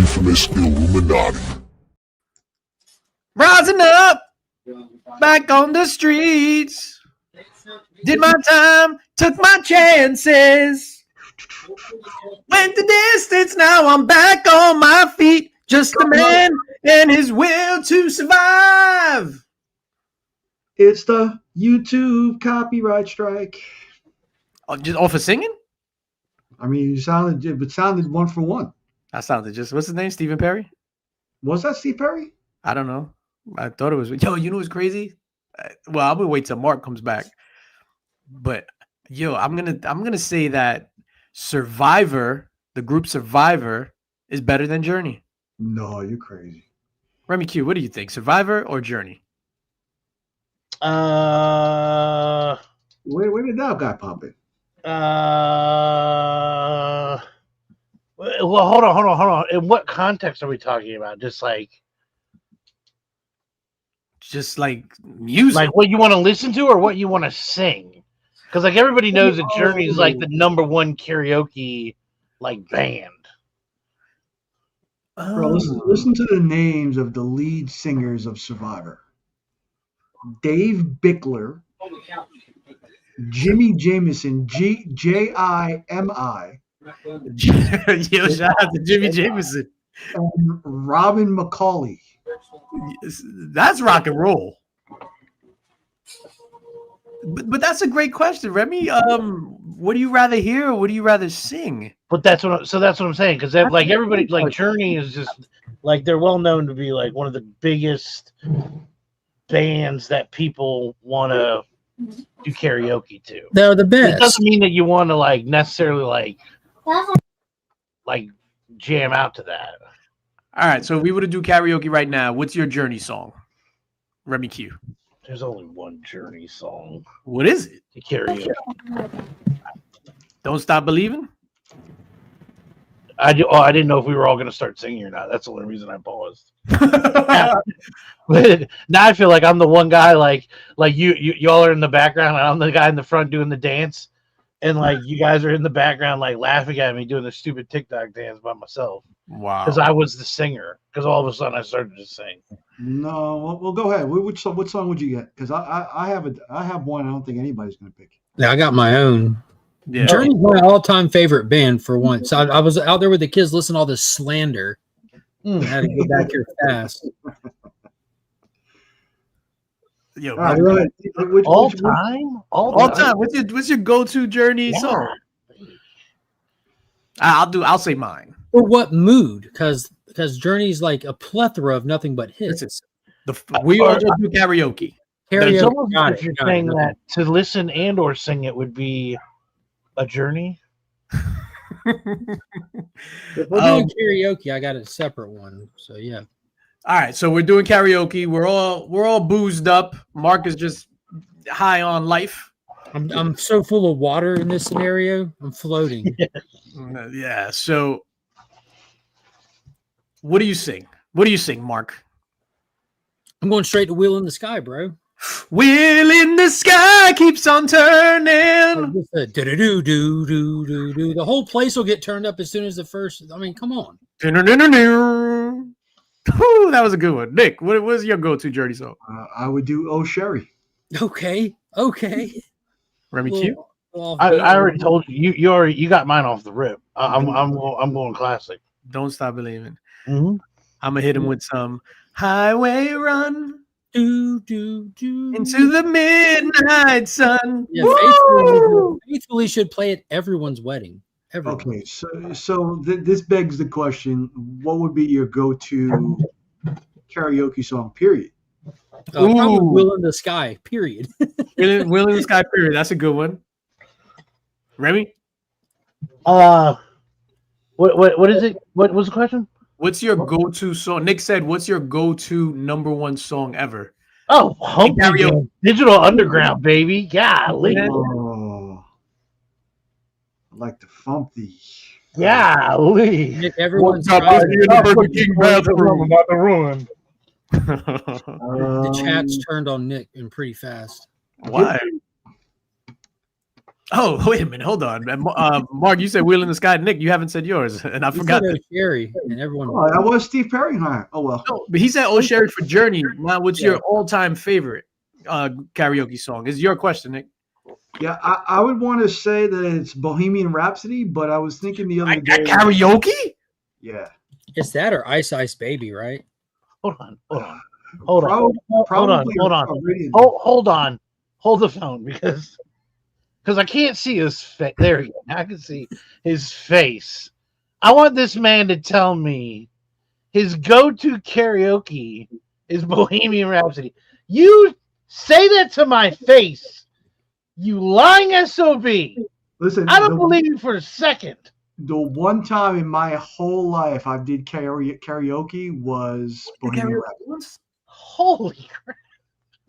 infamous Illuminati. Rising up, back on the streets. Did my time, took my chances. Went the distance, now I'm back on my feet. Just a man and his will to survive. It's the YouTube copyright strike. Oh, just off of singing? I mean, it sounded one for one. That sounded just, what's his name? Stephen Perry? Was that Steve Perry? I don't know. I thought it was. Yo, you know what's crazy? Well, I'm gonna wait till Mark comes back. But yo, I'm gonna say that Survivor, the group Survivor, is better than Journey. No, you're crazy. Remy Q, what do you think? Survivor or Journey? Where did that guy pop in? Well, hold on. In what context are we talking about? Just like music, like what you want to listen to or what you want to sing? Because like everybody knows that Journey is like the #1 karaoke like band. Bro, listen to the names of the lead singers of Survivor. Dave Bickler, Jimmy Jameson, Jimi. Yo, shout out to Jimmy Jameson. And Robin McCauley. That's rock and roll. But that's a great question, Remy. What do you rather hear or what do you rather sing? But that's what I'm saying, because like everybody, like Journey is just like they're well known to be like one of the biggest bands that people want to do karaoke to. They're the best. It doesn't mean that you want to like necessarily like jam out to that. All right, so if we were to do karaoke right now, what's your Journey song? Remy Q. There's only one Journey song. What is it? The karaoke. Don't Stop Believing? I didn't know if we were all going to start singing or not. That's the only reason I paused. But now I feel like I'm the one guy, like y'all are in the background, and I'm the guy in the front doing the dance, and like you guys are in the background, like laughing at me doing the stupid TikTok dance by myself. Wow. Because I was the singer. Because all of a sudden I started to sing. No, well, go ahead. What song would you get? Because I have one. I don't think anybody's going to pick. Yeah, I got my own. Yeah. Journey's my all-time favorite band for once. I was out there with the kids listening to all this slander. I had to get back here fast. Yo, All time. What's your go-to Journey song? I'll say mine. For what mood? Because Journey's like a plethora of nothing but hits. We all just do karaoke. It's almost if you're saying that to listen and or sing it would be a journey. If we're doing karaoke, I got a separate one. So yeah. All right, so we're doing karaoke. We're all boozed up. Mark is just high on life. I'm so full of water in this scenario. I'm floating. Yeah. So, what do you sing? What do you sing, Mark? I'm going straight to Wheel in the Sky, bro. Wheel in the sky keeps on turning. The whole place will get turned up as soon as the first. I mean, come on. Whew, that was a good one. Nick, what was your go-to Journey song? I would do Oh Sherry. Okay. Remy Q. I already told you. You got mine off the rip. I'm going classic. Don't Stop Believing. Mm-hmm. I'm gonna hit him with some Highway Run. Into the midnight sun. Yeah, faithfully should play at everyone's wedding. Everyone. Okay, so this begs the question: what would be your go-to karaoke song? Period. Probably Wheel in the Sky. Period. Wheel in the Sky. Period. That's a good one. Remy. What is it? What was the question? What's your go-to song? Nick said, "What's your go-to #1 song ever?" Oh, karaoke. Digital Underground, baby. Golly. Oh, I like to fump these. Golly. Nick, everyone's about to ruin. The chat's turned on Nick and pretty fast. Why? Oh, wait a minute. Hold on. Mark, you said Wheel in the Sky. Nick, you haven't said yours, and I You forgot. said Sherry, and everyone. Oh, that was Steve Perry, huh? Oh well. No, but he said "Oh Sherry" for Journey. Now, what's Yeah. your all-time favorite karaoke song? Is your question, Nick? Yeah, I would want to say that it's Bohemian Rhapsody, but I was thinking the other day. Karaoke? Yeah. It's that or Ice Ice Baby, right? Hold on. Probably Hold on. Radiant. Hold on. Hold the phone because I can't see his face. There you go. I can see his face. I want this man to tell me his go-to karaoke is Bohemian Rhapsody. You say that to my face, you lying SOB. Listen, I don't believe you for a second. the one time in my whole life I did karaoke was Bohemian Rhapsody. Holy crap.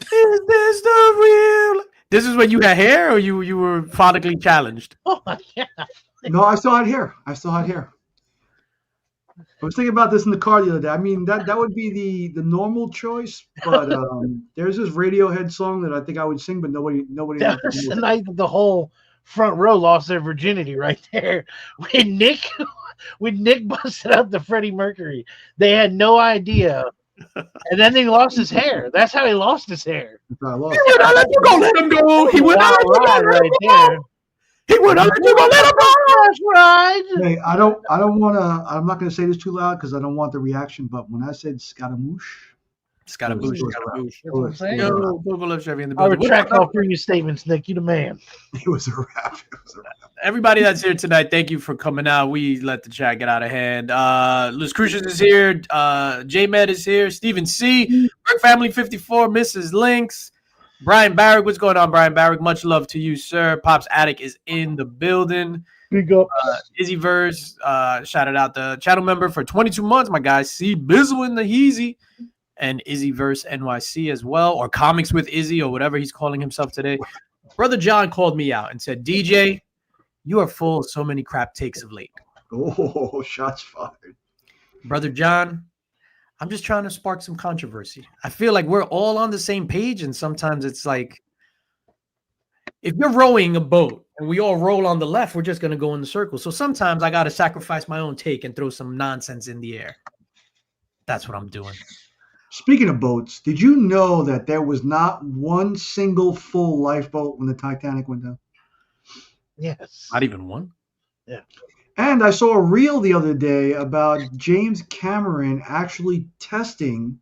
Is this the real? This is when you had hair, or you were phonically challenged? Oh my God. No, I still had hair. I was thinking about this in the car the other day. I mean, that would be the normal choice, but there's this Radiohead song that I think I would sing, but nobody. That was the night that the whole front row lost their virginity right there. When Nick busted out the Freddie Mercury, they had no idea. And then he lost his hair. That's how he lost his hair. I lost. He would not let you go. Let him go. He would not let you go. Right Let him there. go. He would not let you go. Let him go. That's right. Hey, I don't want to. I'm not going to say this too loud because I don't want the reaction. But when I said Scaramouche, Scaramouche. That's what I'm saying. Yo, Google Love Chevy in the I building. retract all previous statements, Nick. You the man. it was a wrap. Everybody that's here tonight, thank you for coming out. We let the chat get out of hand. Luz Crucius is here. J-Med is here. Stephen C. Burke Family 54. Mrs. Lynx. Brian Barrick. What's going on, Brian Barrick? Much love to you, sir. Pops Attic is in the building. Big up. Izzy Verse shouted out the channel member for 22 months. My guy, C. Bizzle in the Heezy. And Izzy Verse NYC as well. Or Comics with Izzy or whatever he's calling himself today. Brother John called me out and said, DJ, you are full of so many crap takes of late. Oh, shots fired. Brother John, I'm just trying to spark some controversy. I feel like we're all on the same page, and sometimes it's like, if you're rowing a boat and we all roll on the left, we're just going to go in the circle. So sometimes I got to sacrifice my own take and throw some nonsense in the air. That's what I'm doing. Speaking of boats, did you know that there was not one single full lifeboat when the Titanic went down? Yes. Not even one? Yeah. And I saw a reel the other day about James Cameron actually testing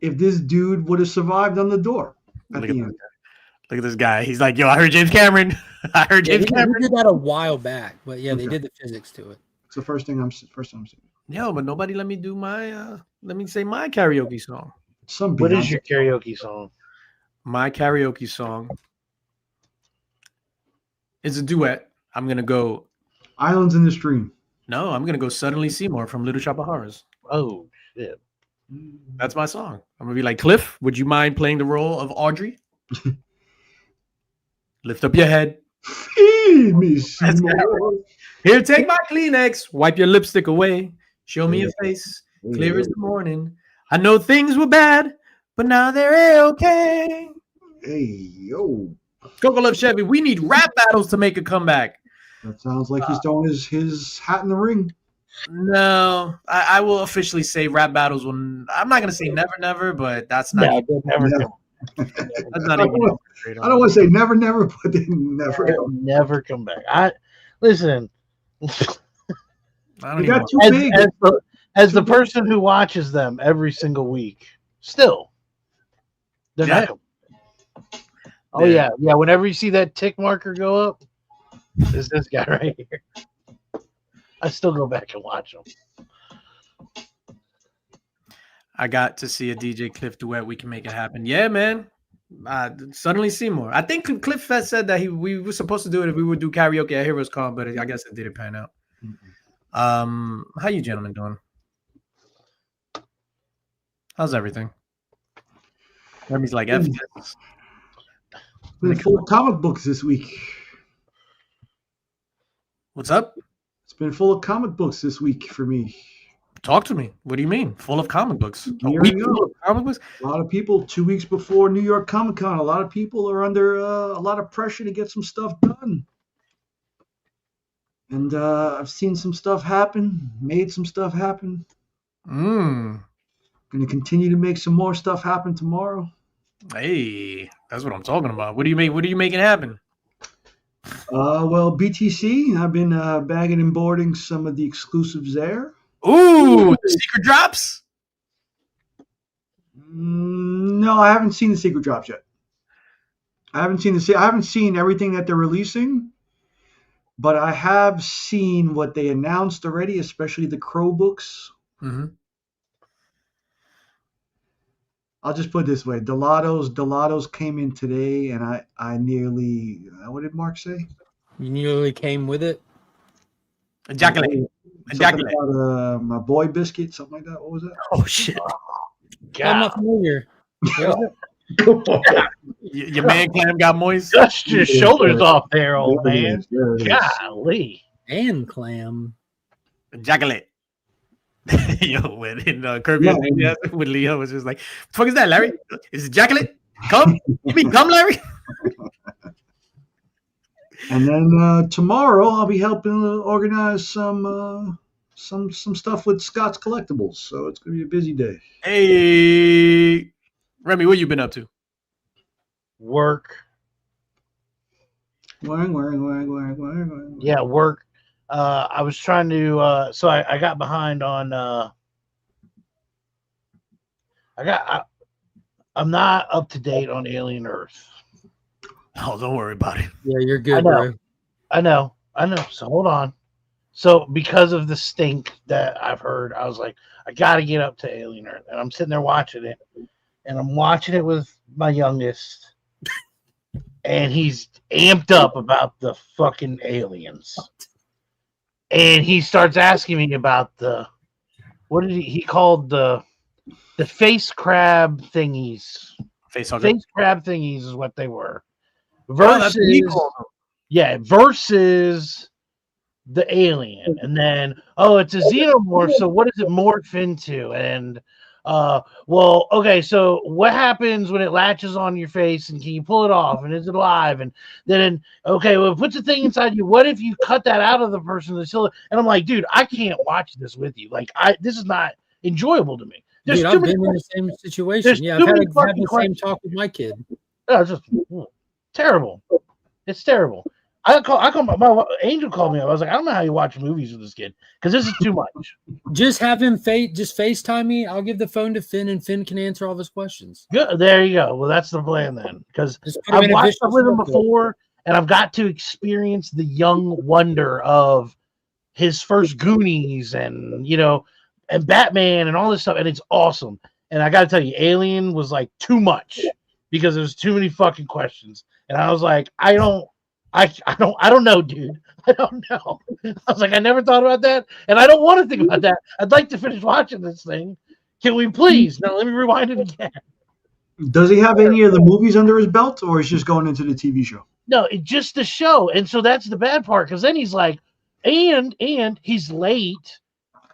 if this dude would have survived on the door at Look the at end. Look at this guy. He's like, yo, I heard James Cameron. I heard James He Cameron. did that a while back, but yeah, they Okay. did the physics to it. It's the first time I'm seeing. Yo, but nobody let me do my, let me say my karaoke song. Some What is Beyonce. your karaoke song? My karaoke song is a duet. I'm going to go, Islands in the Stream. no, I'm going to go Suddenly Seymour from Little Shop of Horrors. Oh, shit. That's my song. I'm going to be like, Cliff, would you mind playing the role of Audrey? Lift up your head. Feed me some more. Here, take my Kleenex. Wipe your lipstick away. Show me your face. Clear as the morning. I know things were bad, but now they're okay. Hey, yo. Coco Love Chevy, we need rap battles to make a comeback. That sounds like he's throwing his hat in the ring. No, I will officially say rap battles will. I'm not going to say never, never, but that's not. No, they'll never Yeah. come. That's not even. I don't want to say never, never, but they never. They'll never come back. Listen. I don't They even got too As, big. as the person who watches them every single week, still, they're Yeah. not coming. Oh yeah, yeah. Whenever you see that tick marker go up, it's this guy right here. I still go back and watch them. I got to see a DJ Cliff duet. We can make it happen. Yeah, man. Suddenly Seymour. I think Cliff had said that we were supposed to do it if we would do karaoke at Heroes Con, but I guess it didn't pan out. How you gentlemen doing? How's everything? Remy's like F this. Been full of comic books this week. What's up? It's been full of comic books this week for me. Talk to me. What do you mean? Full of comic books? A Gearing week up. full of comic books? A lot of people, 2 weeks before New York Comic Con, a lot of people are under a lot of pressure to get some stuff done. And I've seen some stuff happen, made some stuff happen. Mm. Going to continue to make some more stuff happen tomorrow. Hey, that's what I'm talking about. What do you make? What are you making happen? Well, BTC, I've been bagging and boarding some of the exclusives there. Ooh, the secret drops. No, I haven't seen the secret drops yet. I haven't seen everything that they're releasing, but I have seen what they announced already, especially the Crow books. Mm-hmm. I'll just put it this way: Delatos came in today, and I nearly. What did Mark say? You nearly came with it. Ejaculate. Something about my boy biscuit, something like that. What was that? Oh shit! I'm not familiar. Your man clam got moist. Dust your shoulders off there, old There it man. is, there it is. Golly. And clam. Ejaculate. Yo, when in Kirby with Leo was just like, "What the fuck is that, Larry? Is it ejaculate? Come? You mean come, Larry?" And then tomorrow I'll be helping organize some stuff with Scott's Collectibles. So it's gonna be a busy day. Hey, Remy, what you been up to? Work. Work. Yeah, work. I was trying to so I got behind on I'm not up to date on Alien Earth. Oh, don't worry about it. Yeah, you're good, bro. I know. So hold on. So because of the stink that I've heard, I was like, I gotta get up to Alien Earth. And I'm sitting there watching it. And I'm watching it with my youngest. And he's amped up about the fucking aliens. And he starts asking me about what did he called the face crab thingies. Face crab thingies is what they were. Versus versus the alien. And then it's a xenomorph, so what does it morph into? And well, okay, so what happens when it latches on your face, and can you pull it off, and is it alive? And then okay, well, it puts a thing inside you. What if you cut that out of the person that's still? And I'm like, dude, I can't watch this with you. Like, this is not enjoyable to me. Dude, I've been in the same situation. Yeah, I've had the same talk with my kid. It's just terrible. It's terrible. I call my Angel called me up. I was like, I don't know how you watch movies with this kid because this is too much. Just have him just FaceTime me. I'll give the phone to Finn, and Finn can answer all of his questions. Good. There you go. Well, that's the plan then, because I've watched stuff with him before, and I've got to experience the young wonder of his first Goonies, and and Batman, and all this stuff, and it's awesome. And I got to tell you, Alien was like too much because there's too many fucking questions, and I was like, I don't know, dude. I don't know. I was like, I never thought about that, and I don't want to think about that. I'd like to finish watching this thing. Can we please? Now let me rewind it again. Does he have any of the movies under his belt, or is he just going into the TV show? No, it's just the show, and so that's the bad part. Because then he's like, and he's late,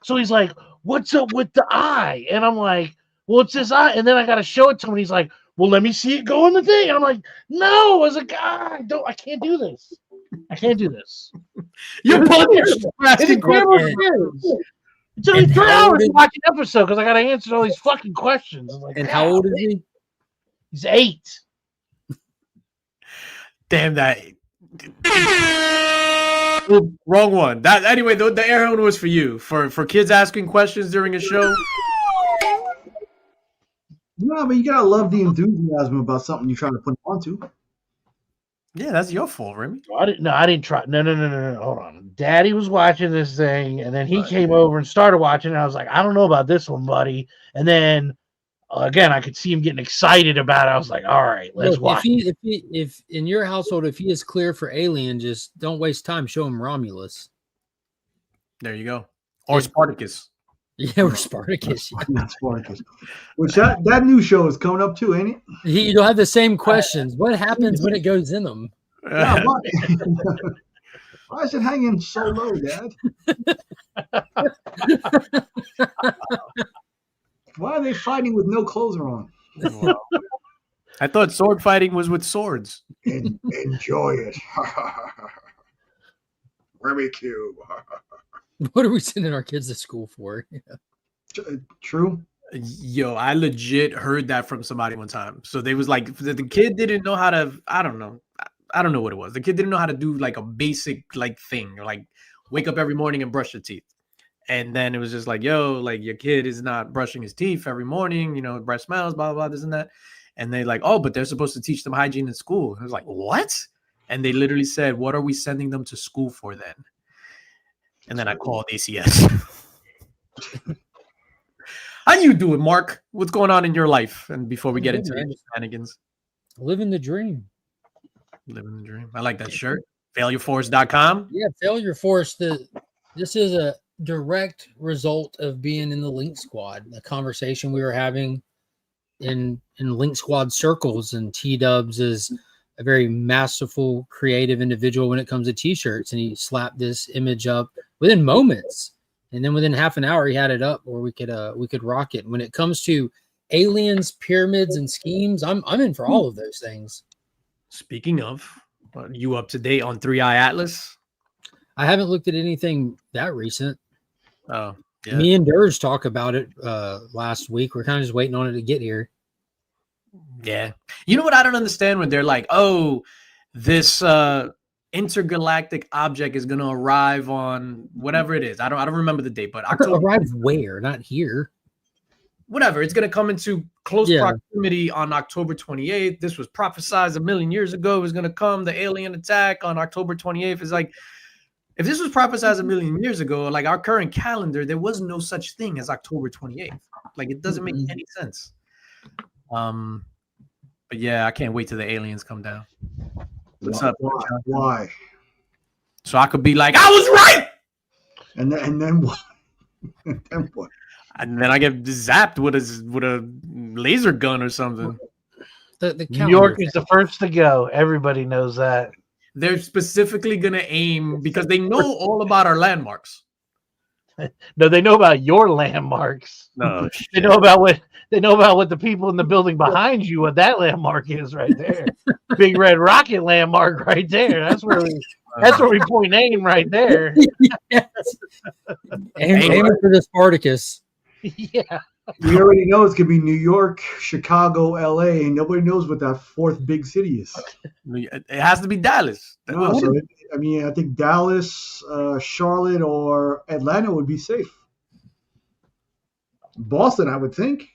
so he's like, "What's up with the eye?" And I'm like, "Well, it's his eye." And then I got to show it to him, and he's like, "Well, let me see it go in the thing." And I'm like, "No, as a guy, I can't do this. I can't do this." You're punished. It took me 3 hours to watch an episode because I got to answer all these fucking questions. Like, and how old is he? He's 8. Damn that. Wrong one. That anyway. The air horn was for you. For kids asking questions during a show. No, but you gotta love the enthusiasm about something you're trying to put onto. Yeah, that's your fault, Remy. I didn't try. No. Hold on. Daddy was watching this thing, and then he came over and started watching. And I was like, I don't know about this one, buddy. And then again, I could see him getting excited about it. I was like, all right, let's watch. If in your household, if he is clear for Alien, just don't waste time. Show him Romulus. There you go. Or Spartacus. Yeah, or Spartacus. Not Spartacus. Which that new show is coming up too, ain't it? You'll have the same questions. What happens when it goes in them? Yeah, why is it hanging so low, Dad? Why are they fighting with no clothes on? Wow. I thought sword fighting was with swords. Enjoy it. Barbecue. What are we sending our kids to school for? True. Yo, I legit heard that from somebody one time. So they was like, the kid didn't know how to, I don't know what it was. The kid didn't know how to do like a basic like thing, like wake up every morning and brush your teeth. And then it was just like, yo, like your kid is not brushing his teeth every morning, you know, breath smells, blah, blah, blah, this and that. And they like, oh, but they're supposed to teach them hygiene in school. I was like, what? And they literally said, what are we sending them to school for then? And then I called ACS. How you doing, Mark? What's going on in your life? And before we get into the shenanigans. Living the dream. Living the dream. I like that shirt. Failureforce.com. Yeah, Failure Force. This is a direct result of being in the Link Squad. The conversation we were having in Link Squad circles, and T-Dubs is a very masterful, creative individual when it comes to t-shirts, and he slapped this image up within moments. And then within half an hour, he had it up where we could rock it. When it comes to aliens, pyramids, and schemes, I'm in for all of those things. Speaking of, are you up to date on 3i Atlas? I haven't looked at anything that recent. Oh, yeah. Me and Durge talked about it last week. We're kind of just waiting on it to get here. Yeah. You know what I don't understand when they're like, oh, this intergalactic object is going to arrive on whatever it is. I don't remember the date, but October. Arrive where? Not here. Whatever. It's going to come into close proximity on October 28th. This was prophesized a million years ago. It was going to come. The alien attack on October 28th. It's like, if this was prophesized a million years ago, like our current calendar, there was no such thing as October 28th. Like, it doesn't make any sense. But yeah, I can't wait till the aliens come down. What's up? Why? So I could be like, I was right. And then what? And then what? And then I get zapped with a laser gun or something. New York is the first to go. Everybody knows that. They're specifically gonna aim because they know all about our landmarks. No, they know about your landmarks. No, they know about what the people in the building behind you, what that landmark is right there. Big red rocket landmark right there. That's where we point aim right there. Yes. Aiming for the Spartacus. Yeah. We already know it's gonna be New York, Chicago, LA, and nobody knows what that fourth big city is. It has to be Dallas. No, so I think Dallas, Charlotte, or Atlanta would be safe. Boston, I would think.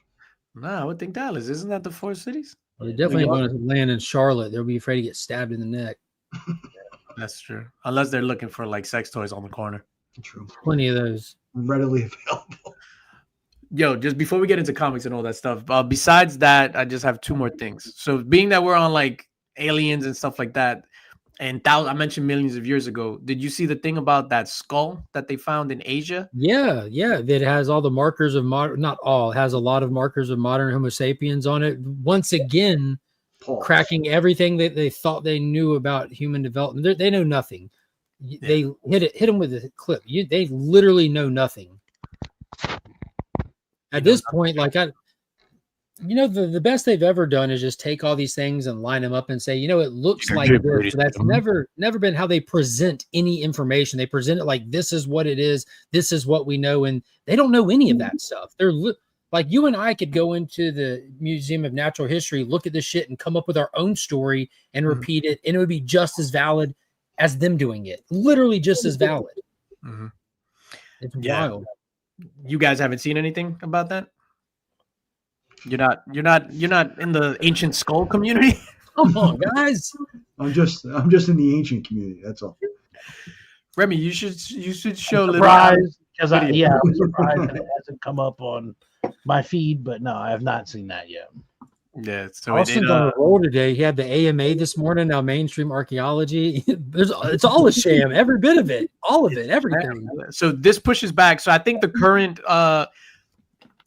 No, I would think Dallas. Isn't that the four cities? They're definitely going to land in Charlotte. They'll be afraid to get stabbed in the neck. That's true. Unless they're looking for like sex toys on the corner. True. Plenty of those. Readily available. Yo, just before we get into comics and all that stuff, besides that, I just have two more things. So being that we're on like aliens and stuff like that, and I mentioned millions of years ago, did you see the thing about that skull that they found in Asia? Yeah. That has all the markers of modern, not all, has a lot of markers of modern Homo sapiens on it. Once again, cracking everything that they thought they knew about human development. They know nothing. They hit them with a clip. They literally know nothing. At this point, like the best they've ever done is just take all these things and line them up and say, it looks like this. But that's never been how they present any information. They present it like this is what it is. This is what we know, and they don't know any of that stuff. They're like you and I could go into the Museum of Natural History, look at this shit, and come up with our own story and repeat it, and it would be just as valid as them doing it. Literally just as valid. Mm-hmm. It's wild. You guys haven't seen anything about that? You're not in the ancient skull community? Come on, guys. I'm just in the ancient community. That's all. Remy, you should show I'm surprised because I'm surprised that it hasn't come up on my feed, but no, I have not seen that yet. Yeah, so Austin's on a roll today. He had the AMA this morning. Now mainstream archaeology. It's all a sham. Every bit of it, all of it, everything. So this pushes back. So I think the current,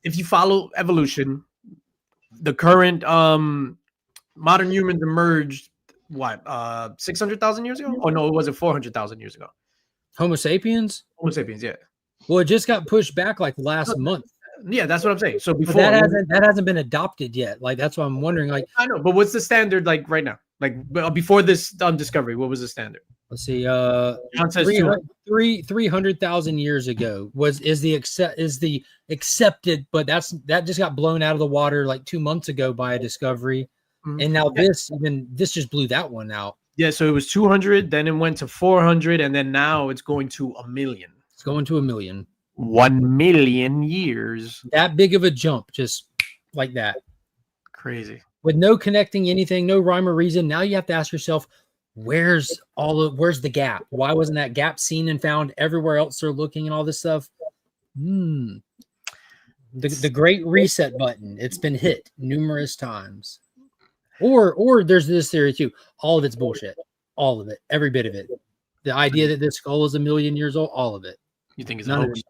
if you follow evolution, the current modern humans emerged 600,000 years ago? Oh no, it wasn't 400,000 years ago. Homo sapiens. Homo sapiens, yeah. Well, it just got pushed back like last month. Yeah, that's what I'm saying. So But before that hasn't been adopted yet. Like that's why I'm wondering. Like I know, but what's the standard like right now? Like before this Discovery, what was the standard? let's see, John says 300,000 years ago is the accepted, but that just got blown out of the water like 2 months ago by a Discovery, and now this just blew that one out. Yeah, so it was 200, then it went to 400, and then now it's going to 1 million. It's going to 1 million. 1 million years. That big of a jump, just like that. Crazy. With no connecting anything, no rhyme or reason. Now you have to ask yourself, where's the gap? Why wasn't that gap seen and found everywhere else they're looking and all this stuff? The great reset button. It's been hit numerous times. Or there's this theory too. All of it's bullshit. All of it. Every bit of it. The idea that this skull is 1 million years old, all of it. You think it's a hoax?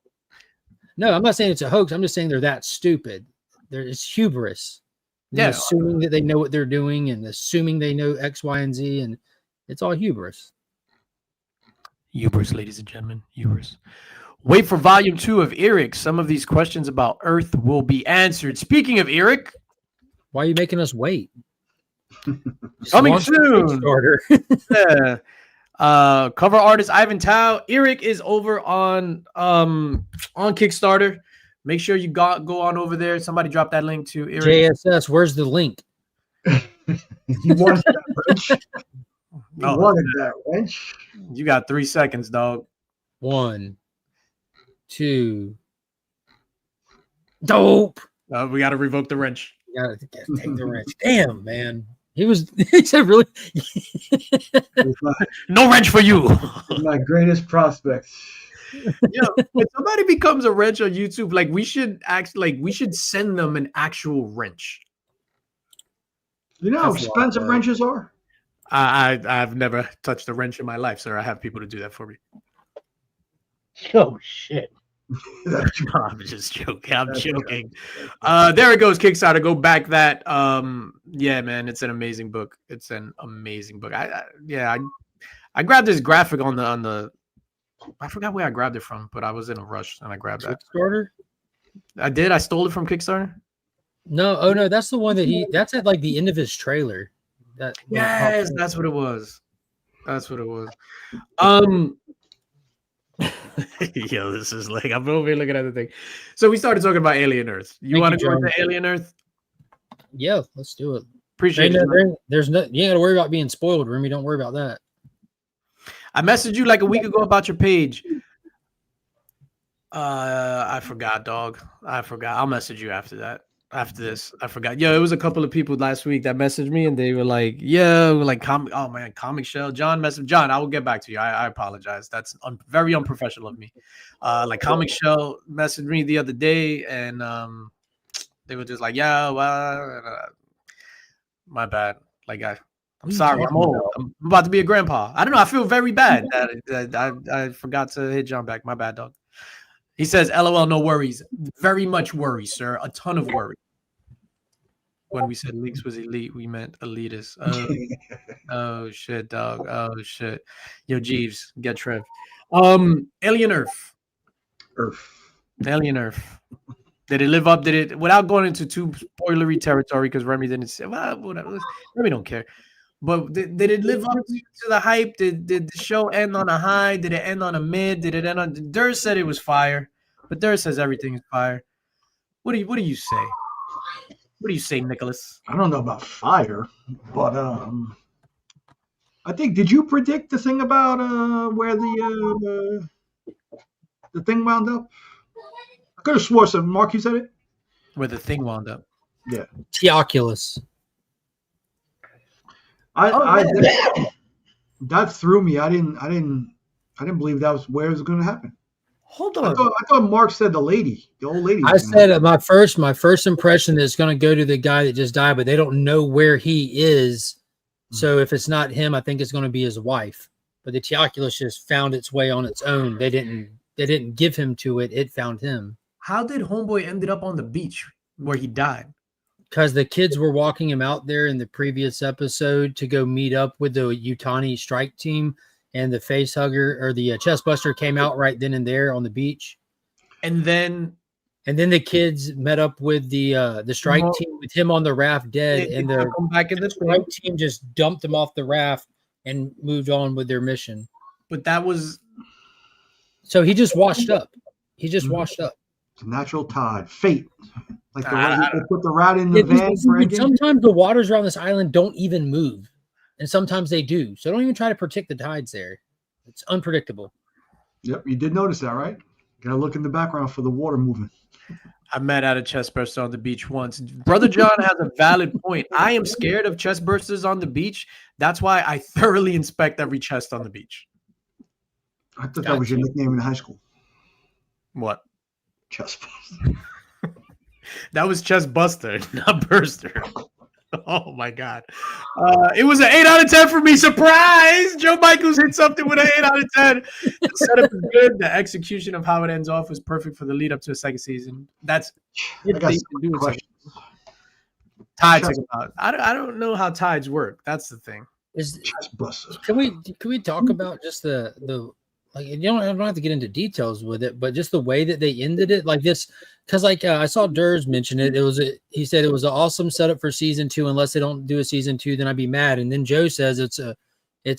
No, I'm not saying it's a hoax. I'm just saying they're that stupid. It's hubris. They're assuming that they know what they're doing and assuming they know X, Y, and Z, and it's all hubris. Hubris, ladies and gentlemen. Hubris. Wait for volume 2 of Eric. Some of these questions about Earth will be answered. Speaking of Eric, why are you making us wait? Coming soon. Yeah. Cover artist Ivan Tao. Eric is over on Kickstarter. Make sure you go on over there. Somebody drop that link to Eric. JSS, where's the link? You wanted that wrench. You wanted that wrench. You got 3 seconds, dog. 1, 2. Dope. We got to revoke the wrench. You gotta take the wrench. Damn, man. He said really. No wrench for you. My greatest prospect. Yeah, when somebody becomes a wrench on YouTube, like we should send them an actual wrench. You know how expensive wrenches are? I've never touched a wrench in my life, sir. I have people to do that for me. Oh shit. No, I'm just joking. I'm joking. There it goes, Kickstarter. Go back that. Yeah, man, it's an amazing book. It's an amazing book. I grabbed this graphic on the. I forgot where I grabbed it from, but I was in a rush and I grabbed that. Kickstarter? I did. I stole it from Kickstarter. No, oh no, that's the one that's at like the end of his trailer. Yes, that's what it was. That's what it was. Yo, this is like I'm over here looking at the thing. So we started talking about Alien Earth. You want to go into Alien Earth? Yeah, let's do it. Appreciate it. There's no, you ain't got to worry about being spoiled, Remy. Don't worry about that. I messaged you like a week ago about your page. I forgot, dog. I forgot. I'll message you after that. After this, I forgot. Yo, it was a couple of people last week that messaged me and they were like, "Yeah, like comic. Oh man, Comic Shell." John messaged John. I will get back to you. I apologize. That's very unprofessional of me. Like Comic Shell messaged me the other day and they were just like, "Yeah, well, my bad. Like I'm sorry. I'm old. I'm about to be a grandpa. I don't know. I feel very bad that I forgot to hit John back. My bad, dog." He says, "LOL, no worries. Very much worry, sir. A ton of worry." When we said Leaks was elite, we meant elitist. Oh shit, dog. Oh shit. Yo, Jeeves, get Trev. Alien Earth. Alien Earth. Did it live up? Did it, without going into too spoilery territory, because Remy didn't say, well, whatever. Remy don't care. But did it live up to the hype? Did the show end on a high? Did it end on a mid? Did it end on? Durst said it was fire, but Durst says everything is fire. What do you say? What do you say, Nicholas? I don't know about fire, but I think. Did you predict the thing about where the thing wound up? I could have swore some. Mark, you said it. Where the thing wound up? Yeah. Teoculus. That threw me. I didn't believe that was where it was going to happen. Hold on. I thought Mark said the old lady. I said my first impression is going to go to the guy that just died, but they don't know where he is. So if it's not him, I think it's going to be his wife. But the Teoculus just found its way on its own. They didn't give him to it. It found him. How did Homeboy ended up on the beach where he died? Because the kids were walking him out there in the previous episode to go meet up with the Utani strike team, and the face hugger or the chest buster came out right then and there on the beach. And then the kids met up with the strike team with him on the raft dead, they and took the him back in the strike team just dumped him off the raft and moved on with their mission. But that was So he just washed up. He just washed up. It's a natural tide, fate. Like I they put the rat in the van. Sometimes the waters around this island don't even move, and sometimes they do. So don't even try to predict the tides there. It's unpredictable. Yep, you did notice that, right? Got to look in the background for the water moving. I met at a chest burster on the beach once. Brother John has a valid point. I am scared of chest bursters on the beach. That's why I thoroughly inspect every chest on the beach. I thought that was your nickname in high school. What? Chest burster. That was chest buster, not burster. Oh my God. It was an 8 out of 10 for me. Surprise! Joe Michaels hit something with an 8 out of 10. The setup is good. The execution of how it ends off was perfect for the lead up to a second season. That's I got some questions. Tides. I don't know how tides work. That's the thing. Chest buster. Can we talk about just the like, you don't have to get into details with it, but just the way that they ended it like this, because like I saw Durs mention it. He said it was an awesome setup for season 2. Unless they don't do a season 2, then I'd be mad. And then Joe says it's a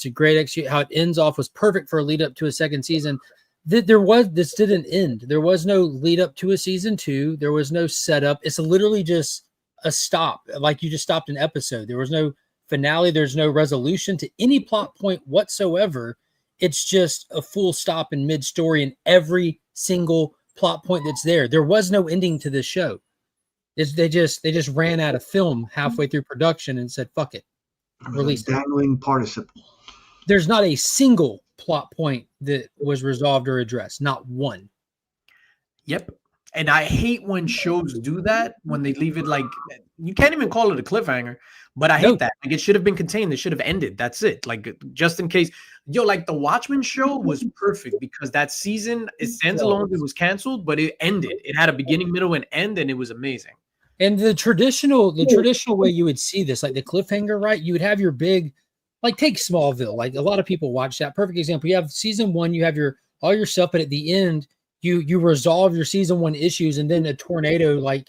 great execute. How it ends off was perfect for a lead up to a second season. This didn't end. There was no lead up to a season 2. There was no setup. It's literally just a stop. Like you just stopped an episode. There was no finale. There's no resolution to any plot point whatsoever. It's just a full stop in mid-story in every single plot point that's there. There was no ending to this show. They just ran out of film halfway through production and said, fuck it. Release it. Dangling participle. There's not a single plot point that was resolved or addressed. Not one. Yep. And I hate when shows do that, when they leave it like, you can't even call it a cliffhanger, but I hate that. Like, it should have been contained. It should have ended. That's it. Like, just in case. Like the Watchmen show was perfect because that season, it stands alone. It was canceled, but it ended. It had a beginning, middle, and end, and it was amazing. And the traditional way you would see this, like the cliffhanger, right? You would have your big, like take Smallville. Like a lot of people watch that. Perfect example. You have season 1, you have all your stuff, but at the end, you resolve your season 1 issues, and then a tornado like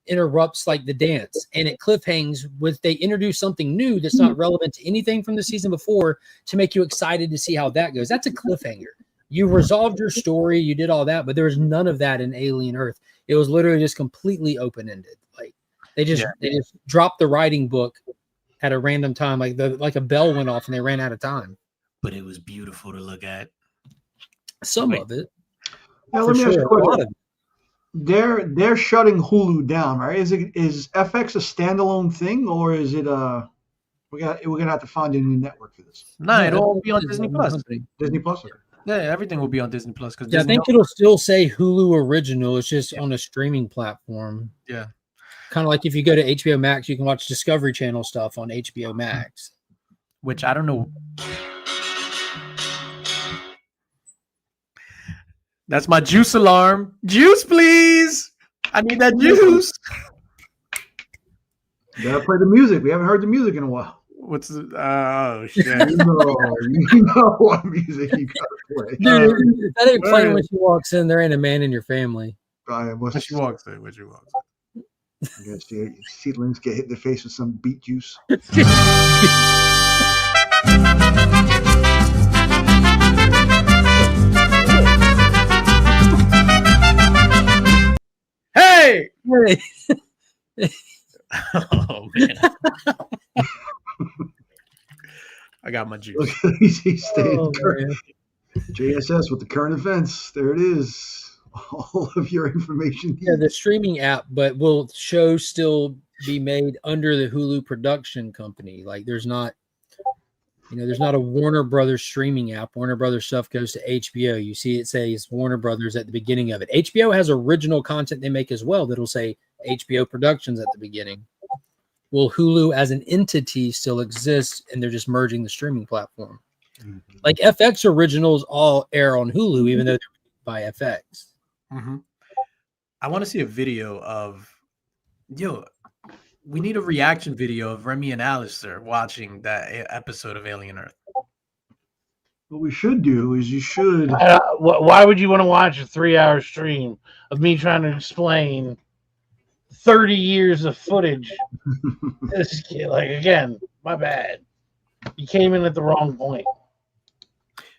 interrupts like the dance, and it cliffhangs with they introduce something new that's not relevant to anything from the season before to make you excited to see how that goes. That's a cliffhanger. You resolved your story, you did all that, but there was none of that in Alien Earth. It was literally just completely open-ended. Like they just dropped the writing book at a random time, like a bell went off and they ran out of time. But it was beautiful to look at. Some of it. Now, let me ask you a question. They're shutting Hulu down, right? Is FX a standalone thing, or is it we're gonna have to find a new network for this? No, it'll all be on Disney Plus. Disney Plus. Yeah, everything will be on Disney Plus because I think it'll still say Hulu original. It's just on a streaming platform. Yeah, kind of like if you go to HBO Max, you can watch Discovery Channel stuff on HBO Max. Which I don't know. That's my juice alarm. Juice, please. I need that juice. You gotta play the music. We haven't heard the music in a while. What's the? Oh shit! you know what music you gotta play. Dude, that ain't playing when she walks in. There ain't a man in your family. When she walks in. I guess seedlings get hit in the face with some beet juice. Hey! Oh man! I got my juice. He's staying current. JSS with the current events. There it is. All of your information. Yeah, the streaming app, but will shows still be made under the Hulu production company? Like there's not a Warner Brothers streaming app. Warner Brothers stuff goes to HBO. You see it says Warner Brothers at the beginning of it. HBO has original content they make as well that'll say HBO Productions at the beginning. Will Hulu as an entity still exist, and they're just merging the streaming platform? Mm-hmm. Like FX originals all air on Hulu, even though they're by FX. Mm-hmm. I want to see a video of, we need a reaction video of Remy and Alistair watching that episode of Alien Earth. What we should do is you should. Why would you want to watch a 3-hour stream of me trying to explain 30 years of footage? This kid, like, again, my bad. You came in at the wrong point.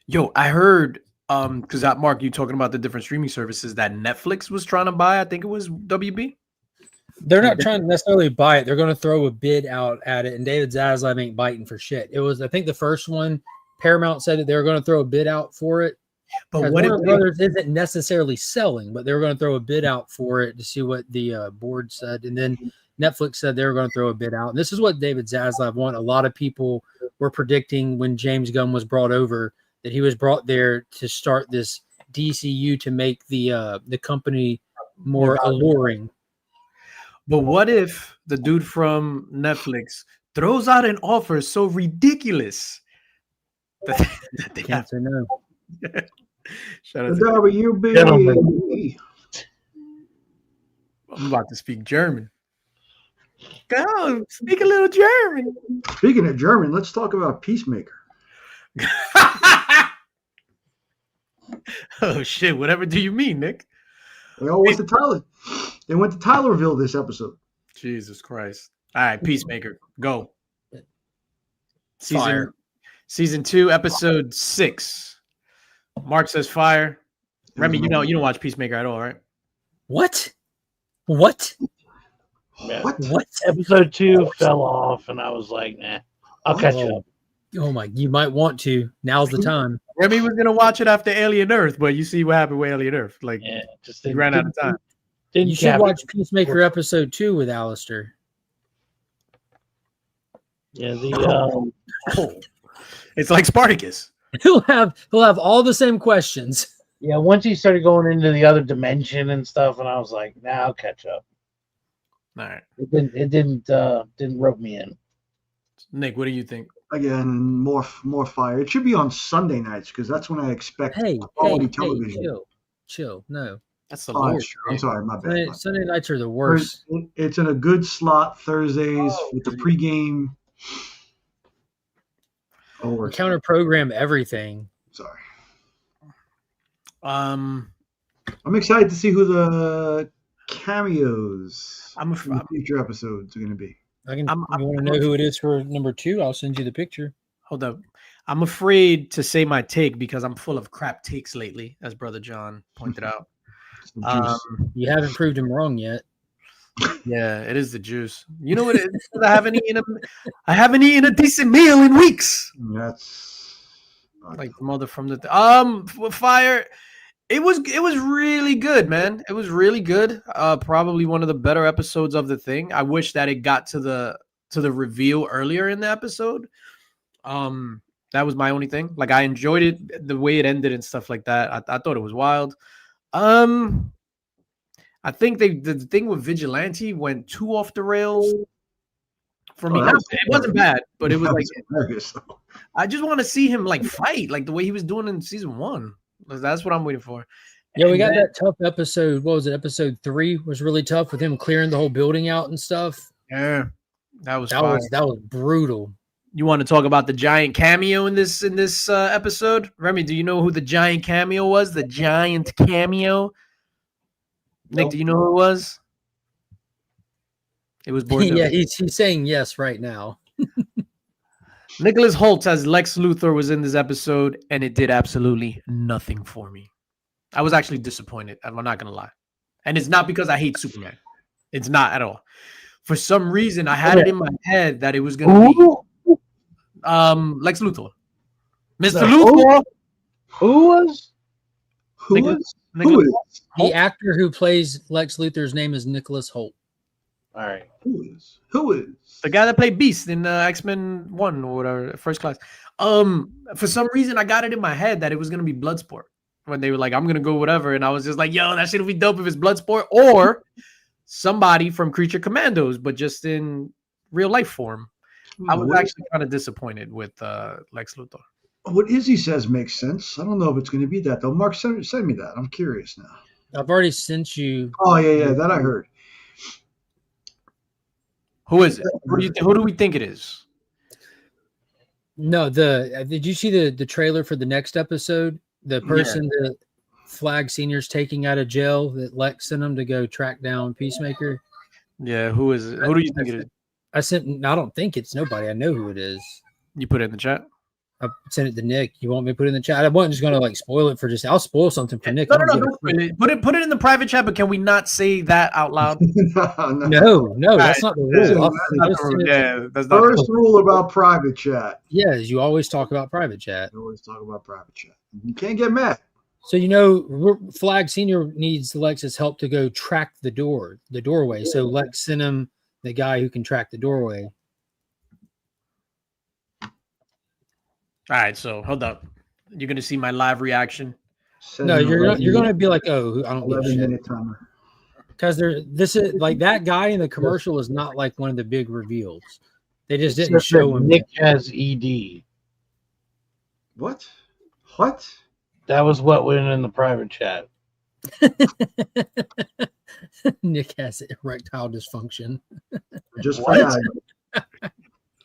Yo, I heard because Mark, you talking about the different streaming services that Netflix was trying to buy. I think it was WB. They're not trying to necessarily buy it. They're going to throw a bid out at it, and David Zaslav ain't biting for shit. It was, I think, the first one. Paramount said that they were going to throw a bid out for it. But what if Warner Brothers isn't necessarily selling, but they were going to throw a bid out for it to see what the board said, and then Netflix said they were going to throw a bid out. And this is what David Zaslav wanted. A lot of people were predicting when James Gunn was brought over that he was brought there to start this DCU to make the company more alluring. But what if the dude from Netflix throws out an offer so ridiculous that they Can't say no. Shout out The to WB. I'm about to speak German. Go speak a little German. Speaking of German, let's talk about Peacemaker. Oh shit! Whatever do you mean, Nick? They all went to Tyler. They went to Tylerville this episode. Jesus Christ! All right, Peacemaker, go. Fire. Season 2, episode 6. Mark says fire. Remy, you don't watch Peacemaker at all, right? What? What? Episode 2 fell off, and I was like, nah, I'll catch up. Oh my! You might want to. Now's the time. Remy was gonna watch it after Alien Earth, but you see what happened with Alien Earth. Like, Yeah, just he ran out of time. You should watch Peacemaker episode 2 with Alistair. Yeah, It's like Spartacus. He'll have all the same questions. yeah. Once he started going into the other dimension and stuff, and I was like, nah, I'll catch up. All right, It didn't rope me in. Nick, what do you think? Again, more fire. It should be on Sunday nights because that's when I expect quality television. Chill. No, That's the Oh, Lord. that's true. I'm sorry, my bad. Sunday nights are the worst. It's in a good slot Thursdays with the pregame. Oh, We counter program everything. sorry. Um, I'm excited to see who the cameos I'm in the future episodes are going to be. You want to know who it is for number 2? I'll send you the picture. hold up. I'm afraid to say my take because I'm full of crap takes lately, as Brother John pointed out. Some juice. You haven't proved him wrong yet. Yeah, it is the juice. You know what it is? I haven't eaten a decent meal in weeks. That's Like the mother from the fire. It was really good, man. It was really good. Probably one of the better episodes of the thing. I wish that it got to the reveal earlier in the episode. That was my only thing. Like, I enjoyed it the way it ended and stuff like that. I thought it was wild. I think the thing with Vigilante went too off the rails for me. It wasn't bad, but it was like hilarious, though. I just want to see him like fight like the way he was doing in season 1. That's what I'm waiting for. Yeah, we got that tough episode. What was it? Episode 3 was really tough with him clearing the whole building out and stuff. Yeah, that was brutal. You want to talk about the giant cameo in this episode? Remy, do you know who the giant cameo was? The giant cameo. Nick, do you know who it was? It was Bordeaux. Yeah, he's saying yes right now. Nicholas Hoult as Lex Luthor was in this episode, and it did absolutely nothing for me. I was actually disappointed. I'm not gonna lie, and it's not because I hate Superman. It's not at all. For some reason, I had it in my head that it was gonna be Lex Luthor, Mr. Luthor. Who was? The actor who plays Lex Luthor's name is Nicholas Hoult. All right. Who is? The guy that played Beast in X-Men 1 or whatever, First Class. For some reason, I got it in my head that it was going to be Bloodsport. When they were like, I'm going to go whatever. And I was just like, yo, that shit would be dope if it's Bloodsport. Or somebody from Creature Commandos, but just in real life form. I was actually kind of disappointed with Lex Luthor. What Izzy says makes sense. I don't know if it's going to be that, though. Mark, send me that. I'm curious now. I've already sent you. Oh, yeah, that I heard. Who is it? Who do we think it is? No, did you see the trailer for the next episode? The person that Flag Senior's taking out of jail that Lex sent him to go track down Peacemaker. Yeah, who is it? Who do you think it is? I don't think it's nobody. I know who it is. You put it in the chat. I sent it to Nick. You want me to put it in the chat? I wasn't just gonna spoil it for just. I'll spoil something for Nick. No. Put it in the private chat. But can we not say that out loud? No, that's not the rule. That's not First rule about private chat. Yeah, is you always talk about private chat. You always talk about private chat. You can't get mad. So Flag Senior needs Lex's help to go track the doorway. So Lex sent him the guy who can track the doorway. All right, so hold up. You're gonna see my live reaction. No, you're gonna be like, oh, I don't give a 11-minute timer. Because this is like that guy in the commercial is not like one of the big reveals. They just didn't show him. Nick has ED. What? That was what went in the private chat. Nick has erectile dysfunction. Just for that.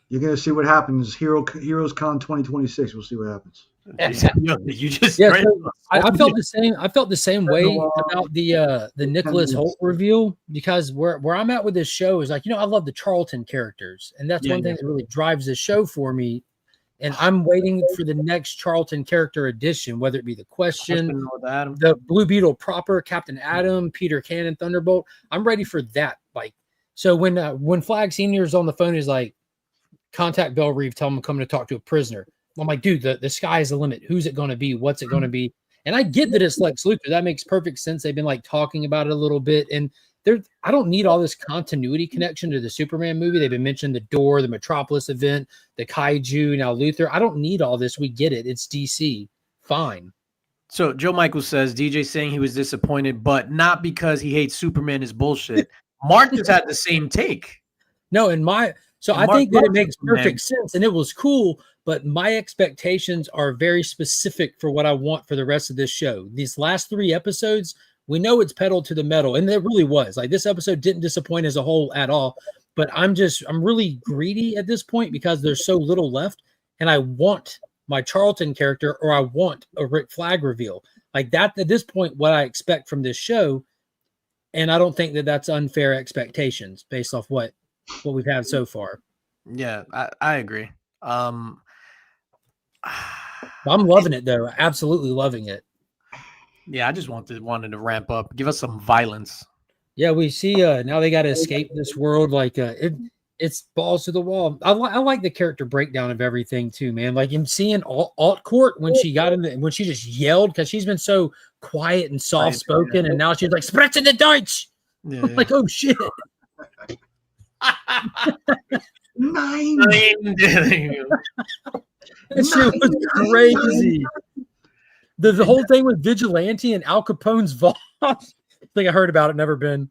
You're gonna see what happens. Heroes Con 2026. We'll see what happens. You just I felt the same. I felt the same way about the Nicholas Holt reveal, because where I'm at with this show is I love the Charlton characters, and that's one thing that really drives this show for me. And I'm waiting for the next Charlton character addition, whether it be the Question, the Blue Beetle proper, Captain Adam, Peter Cannon, Thunderbolt. I'm ready for that. So when Flag Senior's on the phone, he's like, contact Belle Reeve, tell him I'm coming to talk to a prisoner. I'm like, dude, the sky is the limit. Who's it going to be? What's it going to be? And I get that it's Lex Luthor. That makes perfect sense. They've been talking about it a little bit. And I don't need all this continuity connection to the Superman movie. They've been mentioning the door, the Metropolis event, the Kaiju, now Luthor. I don't need all this. We get it. It's DC. Fine. So Joe Michael says DJ saying he was disappointed, but not because he hates Superman is bullshit. Mark just had the same take. No, I think that it makes perfect sense, and it was cool, but my expectations are very specific for what I want for the rest of this show. These last 3 episodes, we know it's pedal to the metal, and it really was. This episode didn't disappoint as a whole at all, but I'm really greedy at this point because there's so little left, and I want my Charlton character, or I want a Rick Flag reveal. That at this point, what I expect from this show, and I don't think that that's unfair expectations based off what we've had so far. Yeah, I agree. I'm loving it though. Absolutely loving it. Yeah, I just wanted to ramp up. Give us some violence. Yeah, we see now they got to escape this world. It's balls to the wall. I like the character breakdown of everything too, man. I'm seeing Alt Court when she just yelled, because she's been so quiet and soft spoken, and now she's like "Sprechen in Deutsch." Yeah. I'm like, oh shit. 9. That shit was crazy. The whole thing with Vigilante and Al Capone's vault. I think I heard about it. Never been.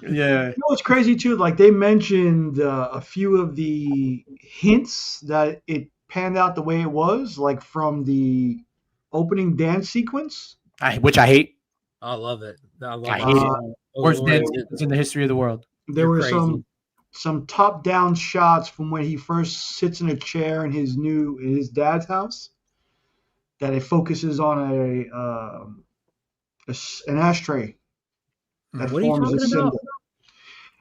Yeah. You know what's crazy too? They mentioned a few of the hints that it panned out the way it was, from the opening dance sequence. Which I hate. I love it. I hate it. Worst dance sequence in the history of the world. There were some top-down shots from when he first sits in a chair in his dad's house, that it focuses on an ashtray that forms a cinder.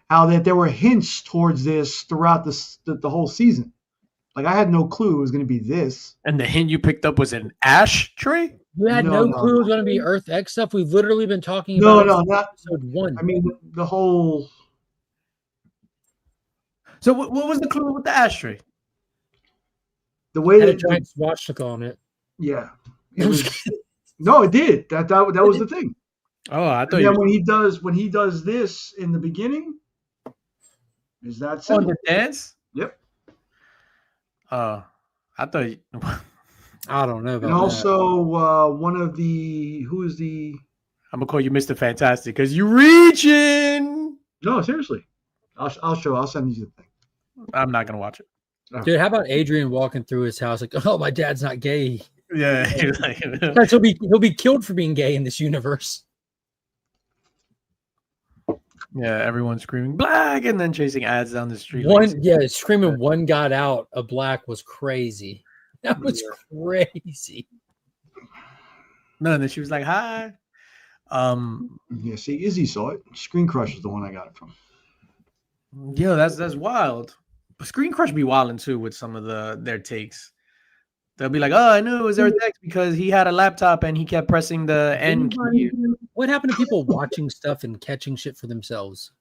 How that there were hints towards this throughout the whole season. I had no clue it was going to be this. And the hint you picked up was an ashtray? You had no clue it was going to be Earth X stuff. We've literally been talking about not episode 1. I mean, the whole... So what was the clue with the ashtray? The way that that a giant swastika on it. Yeah. No, it did. That was the thing. Oh, I thought. And then when he does this in the beginning, is that on the dance? Yep. I thought. I don't know about and also one of the I'm gonna call you Mr. Fantastic because you reaching. No, seriously. I'll send you the thing. I'm not gonna watch it. Dude, how about Adrian walking through his house oh, my dad's not gay. Yeah. He'll be killed for being gay in this universe. Yeah, everyone's screaming black and then chasing ads down the street. Screaming one got out of black was crazy. That was crazy. No, and then she was like, "Hi." Yeah, see, Izzy saw it. Screen Crush is the one I got it from. Yeah, that's wild. But Screen Crush be wilding too with some of their takes. They'll be like, "Oh, I knew it was Earth X because he had a laptop and he kept pressing the N key." What happened to people watching stuff and catching shit for themselves?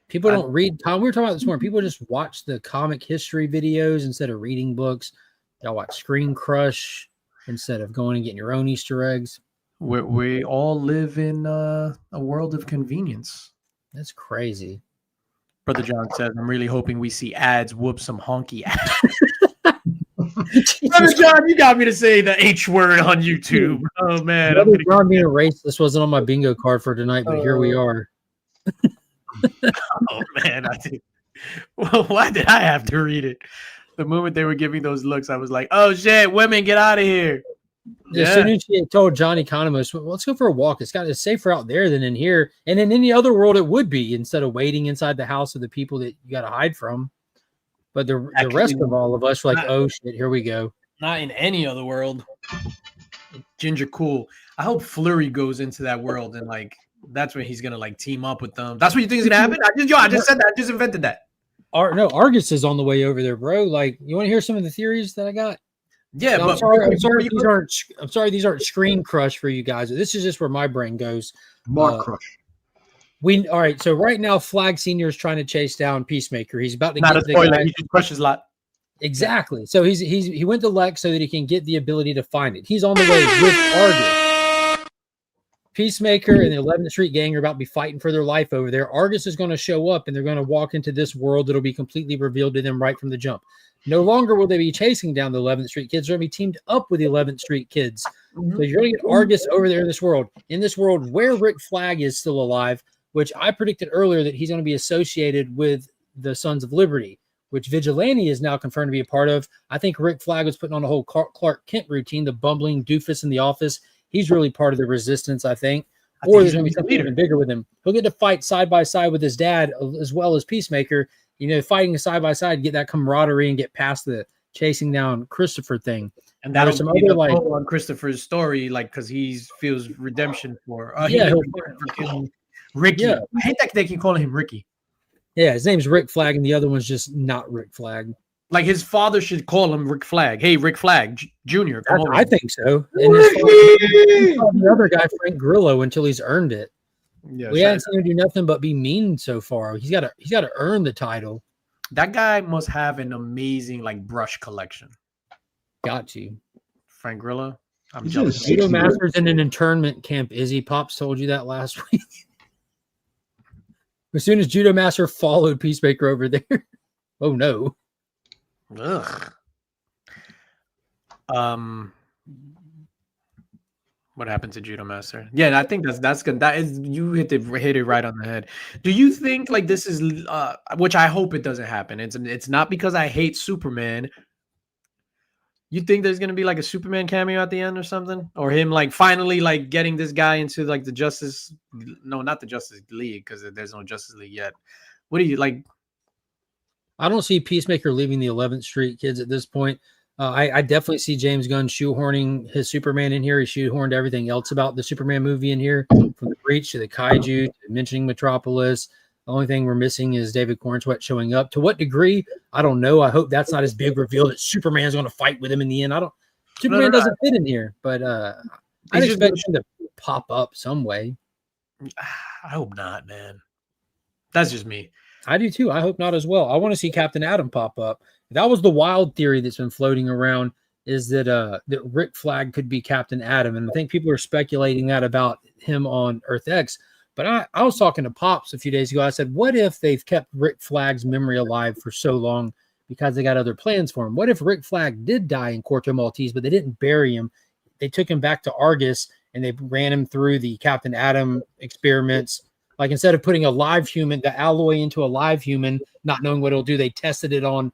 People I- don't read. Tom, we were talking about this morning. People just watch the comic history videos instead of reading books. Y'all watch Screen Crush instead of going and getting your own Easter eggs. we all live in a world of convenience. That's crazy. Brother John says, "I'm really hoping we see ads whoop some honky ass." Brother John, you got me to say the H word on YouTube. Oh man, Brother John being erased. This wasn't on my bingo card for tonight, but here we are. Oh man, I did. Well, why did I have to read it? The moment they were giving those looks, I was like, "Oh shit, women, get out of here!" As soon as she told Johnny Economist, well, let's go for a walk. It's safer out there than in here. And in any other world, it would be instead of waiting inside the house of the people that you got to hide from. But the rest of all of us were like, oh shit, here we go. Not in any other world. Ginger Cool. I hope Flurry goes into that world and like that's when he's gonna like team up with them. That's what you think is gonna happen? I just said that. I just invented that. Argus is on the way over there, bro. Like, you want to hear some of the theories that I got? Yeah, no, but I'm sorry these aren't Screen Crush for you guys. This is just where my brain goes. Mark Crush. All right. So right now, Flag Senior is trying to chase down Peacemaker. He's about to not get a spoiler. He just crushes a lot. Exactly. So he went to Lex so that he can get the ability to find it. He's on the way with Argus. Peacemaker and the 11th Street Gang are about to be fighting for their life over there. Argus is going to show up and they're going to walk into this world that'll be completely revealed to them right from the jump. No longer will they be chasing down the 11th Street kids. They're going to be teamed up with the 11th Street kids. So you're going to get Argus over there in this world. In this world where Rick Flag is still alive, which I predicted earlier that he's going to be associated with the Sons of Liberty, which Vigilante is now confirmed to be a part of. I think Rick Flag was putting on a whole Clark Kent routine, the bumbling doofus in the office. He's really part of the resistance, I think. Or there's going to be something even bigger with him. He'll get to fight side by side with his dad as well as Peacemaker. You know, fighting side by side, get that camaraderie and get past the chasing down Christopher thing. And that'll some other like on Christopher's story, like because he feels redemption for Ricky. Yeah. I hate that they keep calling him Ricky. Yeah, his name's Rick Flag, and the other one's just not Rick Flag. Like his father should call him Rick Flag. Hey, Rick Flag Jr. Come over. I think so. And the other guy, Frank Grillo, until he's earned it. Yeah, we haven't seen him do nothing but be mean so far. He's got to earn the title. That guy must have an amazing like brush collection. Got you, Frank Grillo. I'm jealous. Judo Master's in an internment camp. Izzy Pops told you that last week. As soon as Judo Master followed Peacemaker over there. Oh no. Ugh. What happened to Judo Master? Yeah, I think that's good. That is, you hit it right on the head. Do you think like this is which I hope it doesn't happen. It's not because I hate Superman. You think there's gonna be like a Superman cameo at the end or something? Or him like finally like getting this guy into like the Justice not the Justice League, because there's no Justice League yet. What do you like? I don't see Peacemaker leaving the 11th Street kids at this point. I definitely see James Gunn shoehorning his Superman in here. He shoehorned everything else about the Superman movie in here, from the Breach to the Kaiju to mentioning Metropolis. The only thing we're missing is David Cornsweet showing up. To what degree? I don't know. I hope that's not his big reveal that Superman's going to fight with him in the end. Superman doesn't fit in here, but I expect him to pop up some way. I hope not, man. That's just me. I do too. I hope not as well. I want to see Captain Atom pop up. That was the wild theory that's been floating around, is that that Rick Flag could be Captain Atom. And I think people are speculating that about him on Earth X. But I was talking to Pops a few days ago. I said, what if they've kept Rick Flag's memory alive for so long because they got other plans for him? What if Rick Flag did die in Corto Maltese, but they didn't bury him? They took him back to Argus and they ran him through the Captain Atom experiments. Like, instead of putting a live human, the alloy into a live human, not knowing what it'll do, they tested it on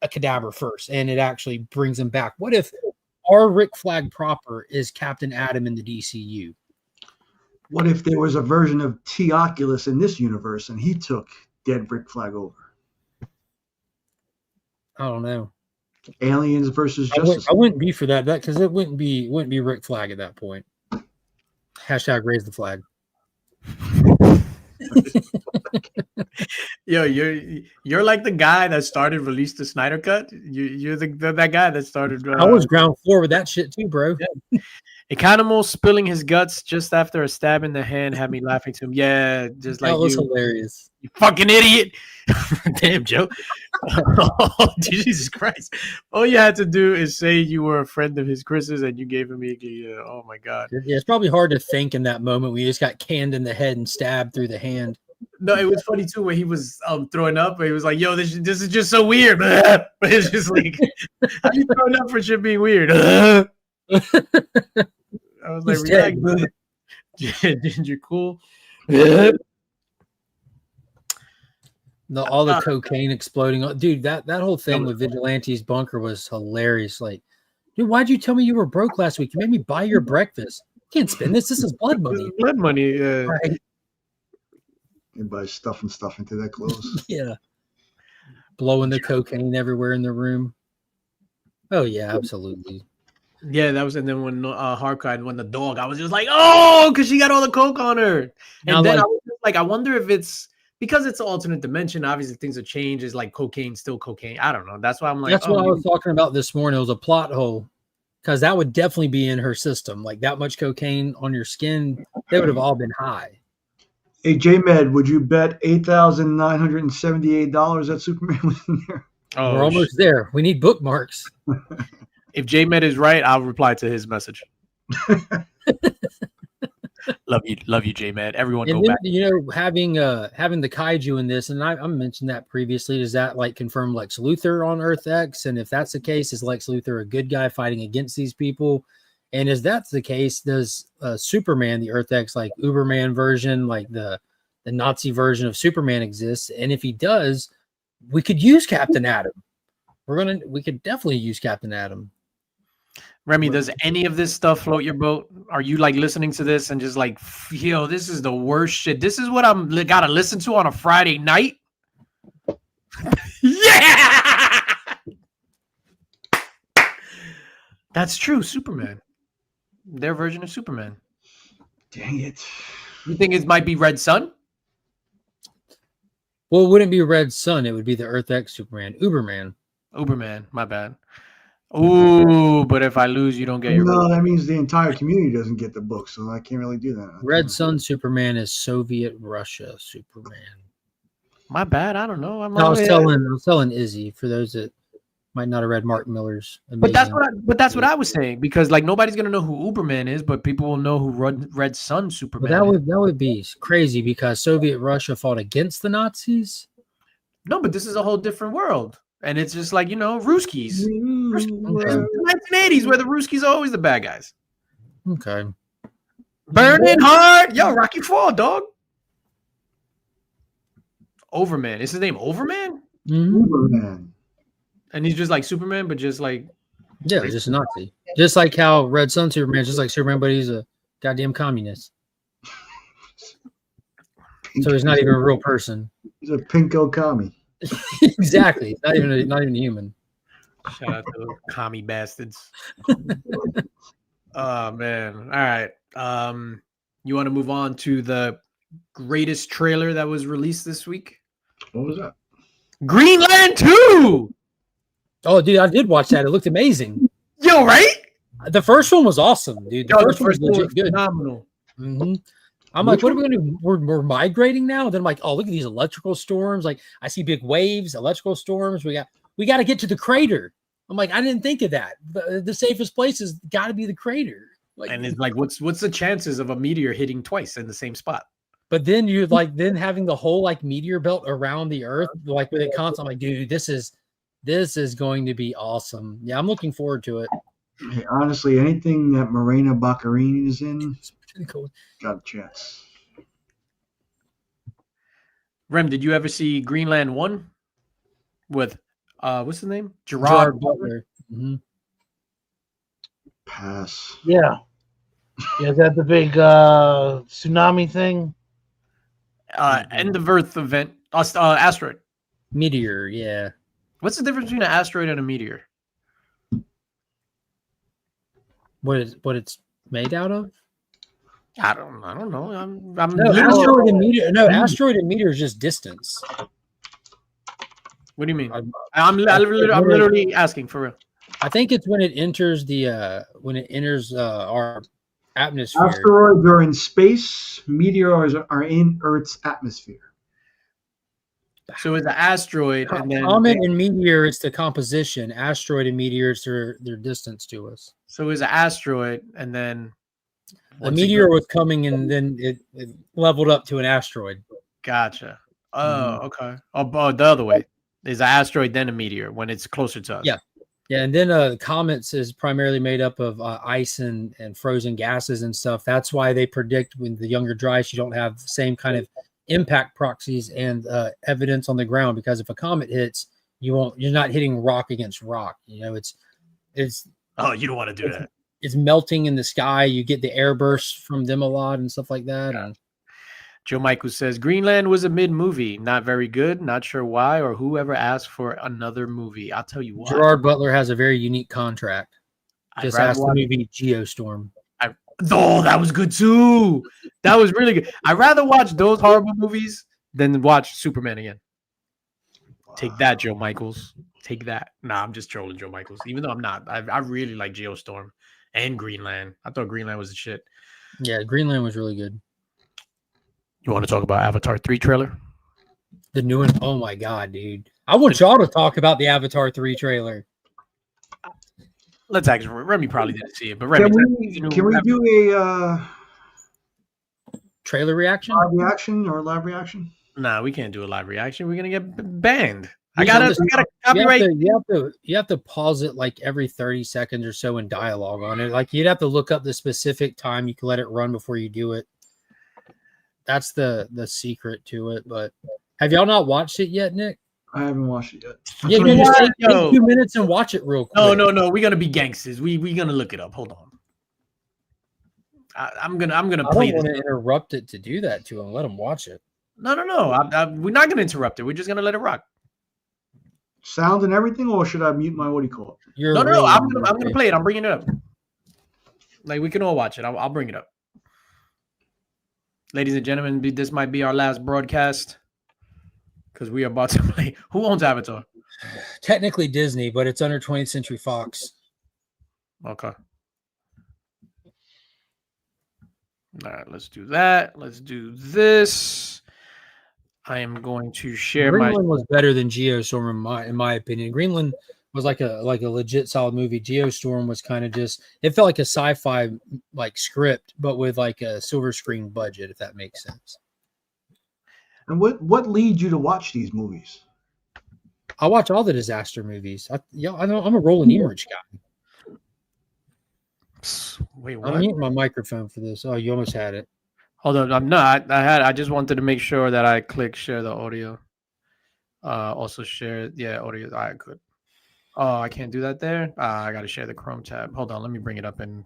a cadaver first, and it actually brings him back. What if our Rick Flag proper is Captain Atom in the DCU? What if there was a version of T. Oculus in this universe, and he took dead Rick Flag over? I don't know. Aliens versus Justice. I wouldn't be for that because it wouldn't be Rick Flag at that point. Hashtag raise the flag. Yo, you're like the guy that started release the Snyder Cut. You're that guy that started. I was ground floor with that shit too, bro. Yeah. Economos spilling his guts just after a stab in the hand had me laughing to him. Yeah, just like that was you. hilarious. You fucking idiot. Damn, Joe. Oh, Jesus Christ. All you had to do is say you were a friend of his Chris's and you gave him a oh my God. Yeah, it's probably hard to think in that moment when you just got canned in the head and stabbed through the hand. No, it was funny too when he was throwing up. He was like, "Yo, this is just so weird." But it's just like, how you throwing up for shit being weird? I was like, "Relax, Ginger, cool." All the cocaine exploding. Dude, that whole thing with Vigilante's bunker was hilarious. Like, dude, why'd you tell me you were broke last week? You made me buy your breakfast. Can't spend this. This is blood money. Blood money. Right. Everybody stuffing stuff into their clothes. Yeah. Blowing the cocaine everywhere in the room. Oh, yeah, absolutely. Yeah, that was, and then when Harkide won the dog, I was just like, oh, because she got all the coke on her. And now, then I was just like, I wonder if it's because it's an alternate dimension. Obviously, things have changed. Is like cocaine still cocaine? I don't know. That's why I'm like, that's what I was talking about this morning. It was a plot hole because that would definitely be in her system. Like that much cocaine on your skin, they would have all been high. Hey, J-Med, would you bet $8,978 that Superman was in there? Oh, we're almost there. We need bookmarks. If J-Med is right, I'll reply to his message. Love you, J-Med. Everyone and go then, back. You know, having the kaiju in this, and I mentioned that previously. Does that like confirm Lex Luthor on Earth X? And if that's the case, is Lex Luthor a good guy fighting against these people? And if that's the case, does Superman, the Earth X, like Uberman version, like the Nazi version of Superman exists? And if he does, we could use Captain Atom. We could definitely use Captain Atom. Remy, does any of this stuff float your boat? Are you like listening to this and just like, yo, this is the worst shit. This is what I'm gotta listen to on a Friday night. Yeah, that's true. Superman, their version of Superman. Dang it! You think it might be Red Sun? Well, it wouldn't be Red Sun. It would be the Earth X Superman, Uberman. Uberman, my bad. Ooh, but if I lose, you don't get your. No, that means the entire community doesn't get the book, so I can't really do that. Red Sun Superman is Soviet Russia Superman. My bad. I don't know. I was telling Izzy for those that might not have read Mark Miller's. But that's what I was saying, because like nobody's gonna know who Uberman is, but people will know who Red Sun Superman. But that would be crazy because Soviet Russia fought against the Nazis. No, but this is a whole different world. And it's just like, Ruskies. The 1980s, where the Ruskies are always the bad guys. Okay. Burning hard. Yo, Rocky IV, dog. Overman. Is his name Overman? Mm-hmm. Superman. And he's just like Superman, but just like... Yeah, just a Nazi. Just like how Red Sun Superman, just like Superman, but he's a goddamn communist. So he's not even a real person. He's a pinko commie. Exactly. Not even human. Shout out to those commie bastards. Oh man. All right. You want to move on to the greatest trailer that was released this week? What was that? Greenland 2. Oh, dude, I did watch that. It looked amazing. Yo, right? The first one was awesome, dude. The first one was legit good. Phenomenal. Mm-hmm. I'm like, what are we going to do? We're migrating now. Then I'm like, oh, look at these electrical storms. Like, I see big waves, electrical storms. We got to get to the crater. I'm like, I didn't think of that. The safest place has got to be the crater. Like, and it's like, what's the chances of a meteor hitting twice in the same spot? But then you're like, then having the whole like meteor belt around the Earth, like with it constant. I'm like, dude, this is going to be awesome. Yeah, I'm looking forward to it. Hey, honestly, anything that Morena Baccarini is in, Cool. got a chance. Rem, did you ever see Greenland 1 with what's the name? Gerard Butler. Mm-hmm. Pass. Yeah. Yeah, is that the big tsunami thing? End of Earth event. Asteroid. Meteor, yeah. What's the difference between an asteroid and a meteor? what it's made out of? I don't know. I'm No, literally. asteroid and meteor. No, asteroid and meteor is just distance. What do you mean? I'm I'm literally asking for real. I think it's when it enters our atmosphere. Asteroids are in space. Meteors are in Earth's atmosphere. So it's an asteroid, and then Comet and meteor, it's the composition. Asteroid and meteor, it's their distance to us. so it's an asteroid, and then The meteor was coming, and then it leveled up to an asteroid. Gotcha. Oh, okay. Oh, the other way is an asteroid, then a meteor when it's closer to us. Yeah. Yeah, and then comets is primarily made up of ice and frozen gases and stuff. That's why they predict when the younger dry ice, you don't have the same kind of impact proxies and evidence on the ground, because if a comet hits, you're not hitting rock against rock. You know, it's Oh, you don't want to do that. It's melting in the sky. You get the air bursts from them a lot and stuff like that. Yeah. Joe Michael says Greenland was a mid-movie, not very good, not sure why or whoever asked for another movie. I'll tell you what. Gerard Butler has a very unique contract. Just asked the movie Geostorm. Oh, that was good too. That was really good. I'd rather watch those horrible movies than watch Superman again. Take that, Joe Michaels. Take that. Nah, I'm just trolling Joe Michaels, even though I'm not. I really like Geostorm and Greenland. I thought Greenland was the shit. Yeah, Greenland was really good. You want to talk about Avatar 3 trailer? The new one? Oh my god, dude. I want y'all to talk about the Avatar 3 trailer. Let's actually, Remy probably didn't see it, but Remy, can we do a trailer reaction? Live reaction? Nah, we can't do a live reaction. We're gonna get banned. You I gotta copyright. You have to pause it like every 30 seconds or so and dialogue on it. Like you'd have to look up the specific time you can let it run before you do it. That's the secret to it. But have y'all not watched it yet, Nick? I haven't watched it yet. Yeah, you just take 2 minutes and watch it real quick. No. We're gonna be gangsters. We're gonna look it up. Hold on. I'm gonna play. I don't want to interrupt it to do that to him. Let him watch it. No. We're not gonna interrupt it. We're just gonna let it rock. Sound and everything, or should I mute my what do you call it? No. I'm gonna play it. I'm bringing it up. Like we can all watch it. I'll bring it up. Ladies and gentlemen, this might be our last broadcast because we are about to play. Who owns Avatar? Technically Disney, but it's under 20th Century Fox. Okay. All right, let's do that. Let's do this. I am going to share Greenland was better than Geostorm in my opinion. Greenland was like a legit solid movie. Geostorm was kind of just, it felt like a sci-fi like script, but with like a silver screen budget, if that makes sense. And what leads you to watch these movies? I watch all the disaster movies. I'm a Roland Emmerich guy. Wait, what? I'm muting my microphone for this. Oh, you almost had it. Hold on, I'm not. I just wanted to make sure that I click share the audio. Also share, audio. All right, good. Oh, I can't do that there. I got to share the Chrome tab. Hold on, let me bring it up. And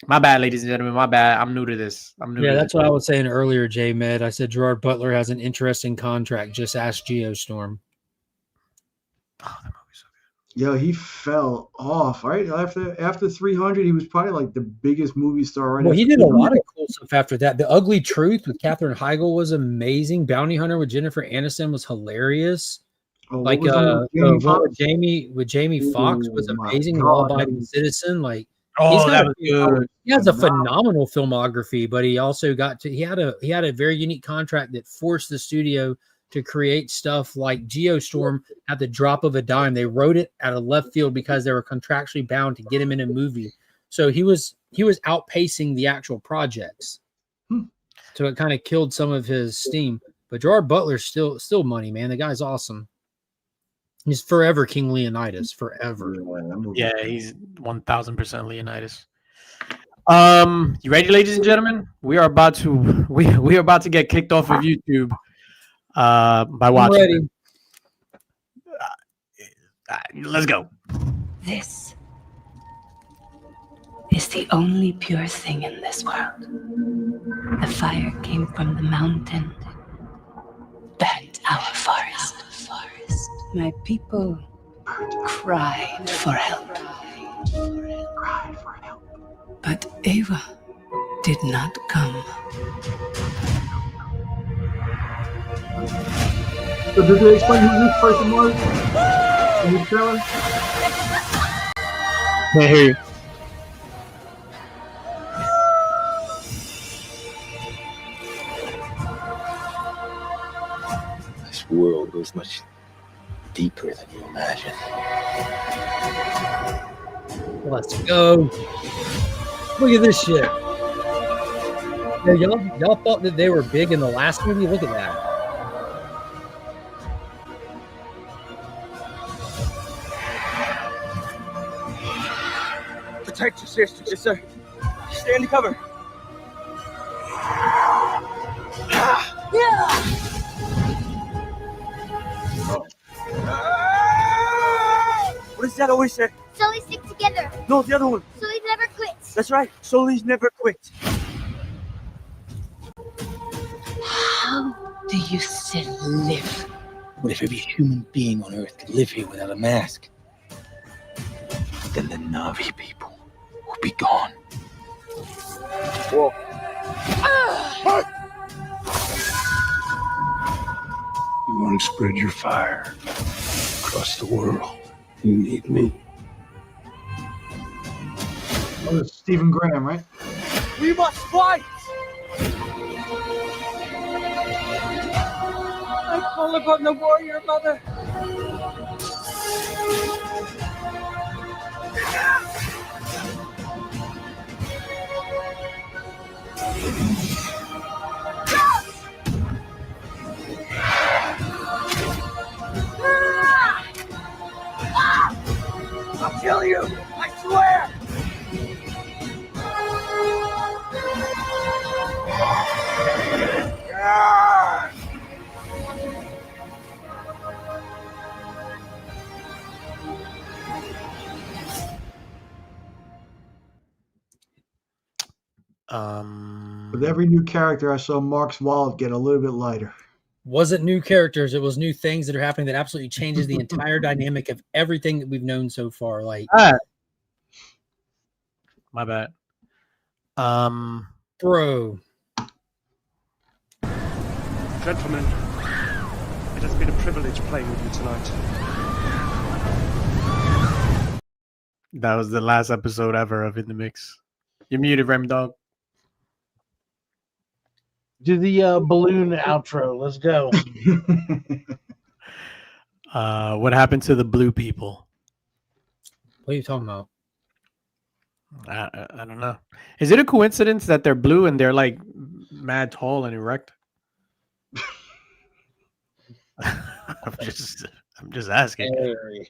my bad, ladies and gentlemen. My bad. I'm new to this. That's what I was saying earlier, J-Med. I said Gerard Butler has an interesting contract. Just ask Geostorm. Oh, that movie's so good. Yo, he fell off right after 300. He was probably like the biggest movie star. Right. Well, he did a lot of cool stuff after that. The Ugly Truth with Katherine Heigl was amazing. Bounty Hunter with Jennifer Aniston was hilarious. Like Jamie Foxx was amazing. Law-abiding citizen. Like that was good. He has a phenomenal filmography, but he also he had a very unique contract that forced the studio to create stuff like Geostorm at the drop of a dime. They wrote it out of left field because they were contractually bound to get him in a movie. So he was outpacing the actual projects. So it kind of killed some of his steam. But Gerard Butler's still money, man. The guy's awesome. He's forever King Leonidas, forever. Yeah, he's 1000% Leonidas. You ready, ladies and gentlemen? We are about to get kicked off of YouTube by watching. Let's go. This is the only pure thing in this world. The fire came from the mountain, burnt our forest. My people cried for help. But Ava did not come. So did they explain who this person was in the trailer? Hey. This world goes much deeper than you imagine. Let's go. Look at this shit. Yeah, y'all thought that they were big in the last movie? Look at that. Protect your sister. Yes, sir. Stay under cover. What does that always say? Slowly stick together. No, the other one. Slowly never quits. That's right. Solis never quit. How do you still live? What if every human being on Earth could live here without a mask? Then the Navi people will be gone. Whoa. You want to spread your fire across the world. You need me. Oh, it's Stephen Graham, right? We must fight! I call upon the warrior mother. I'll kill you! I swear! With every new character, I saw Mark's wallet get a little bit lighter. Wasn't new characters, it was new things that are happening that absolutely changes the entire dynamic of everything that we've known so far. Like, My bad. bro, Gentlemen, it has been a privilege playing with you tonight. That was the last episode ever of In the Mix. You're muted, Rem Dog. Do the balloon outro. Let's go. What happened to the blue people? what are you talking about? I don't know. Is it a coincidence that they're blue and they're like mad tall and erect? I'm just asking. They're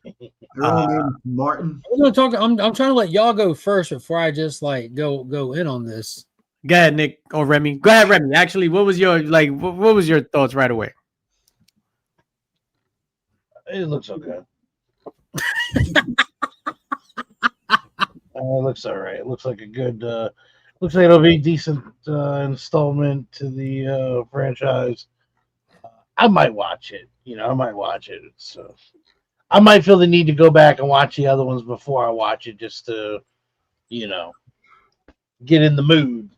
all named Martin. I'm gonna talk. I'm trying to let y'all go first before I just like go in on this. Go ahead, Nick or Remy. Go ahead, Remy. Actually, what was your what was your thoughts right away? It looks okay. It looks all right. It looks like a good. Looks like it'll be a decent installment to the franchise. I might watch it. I might watch it. So I might feel the need to go back and watch the other ones before I watch it, just to, get in the mood.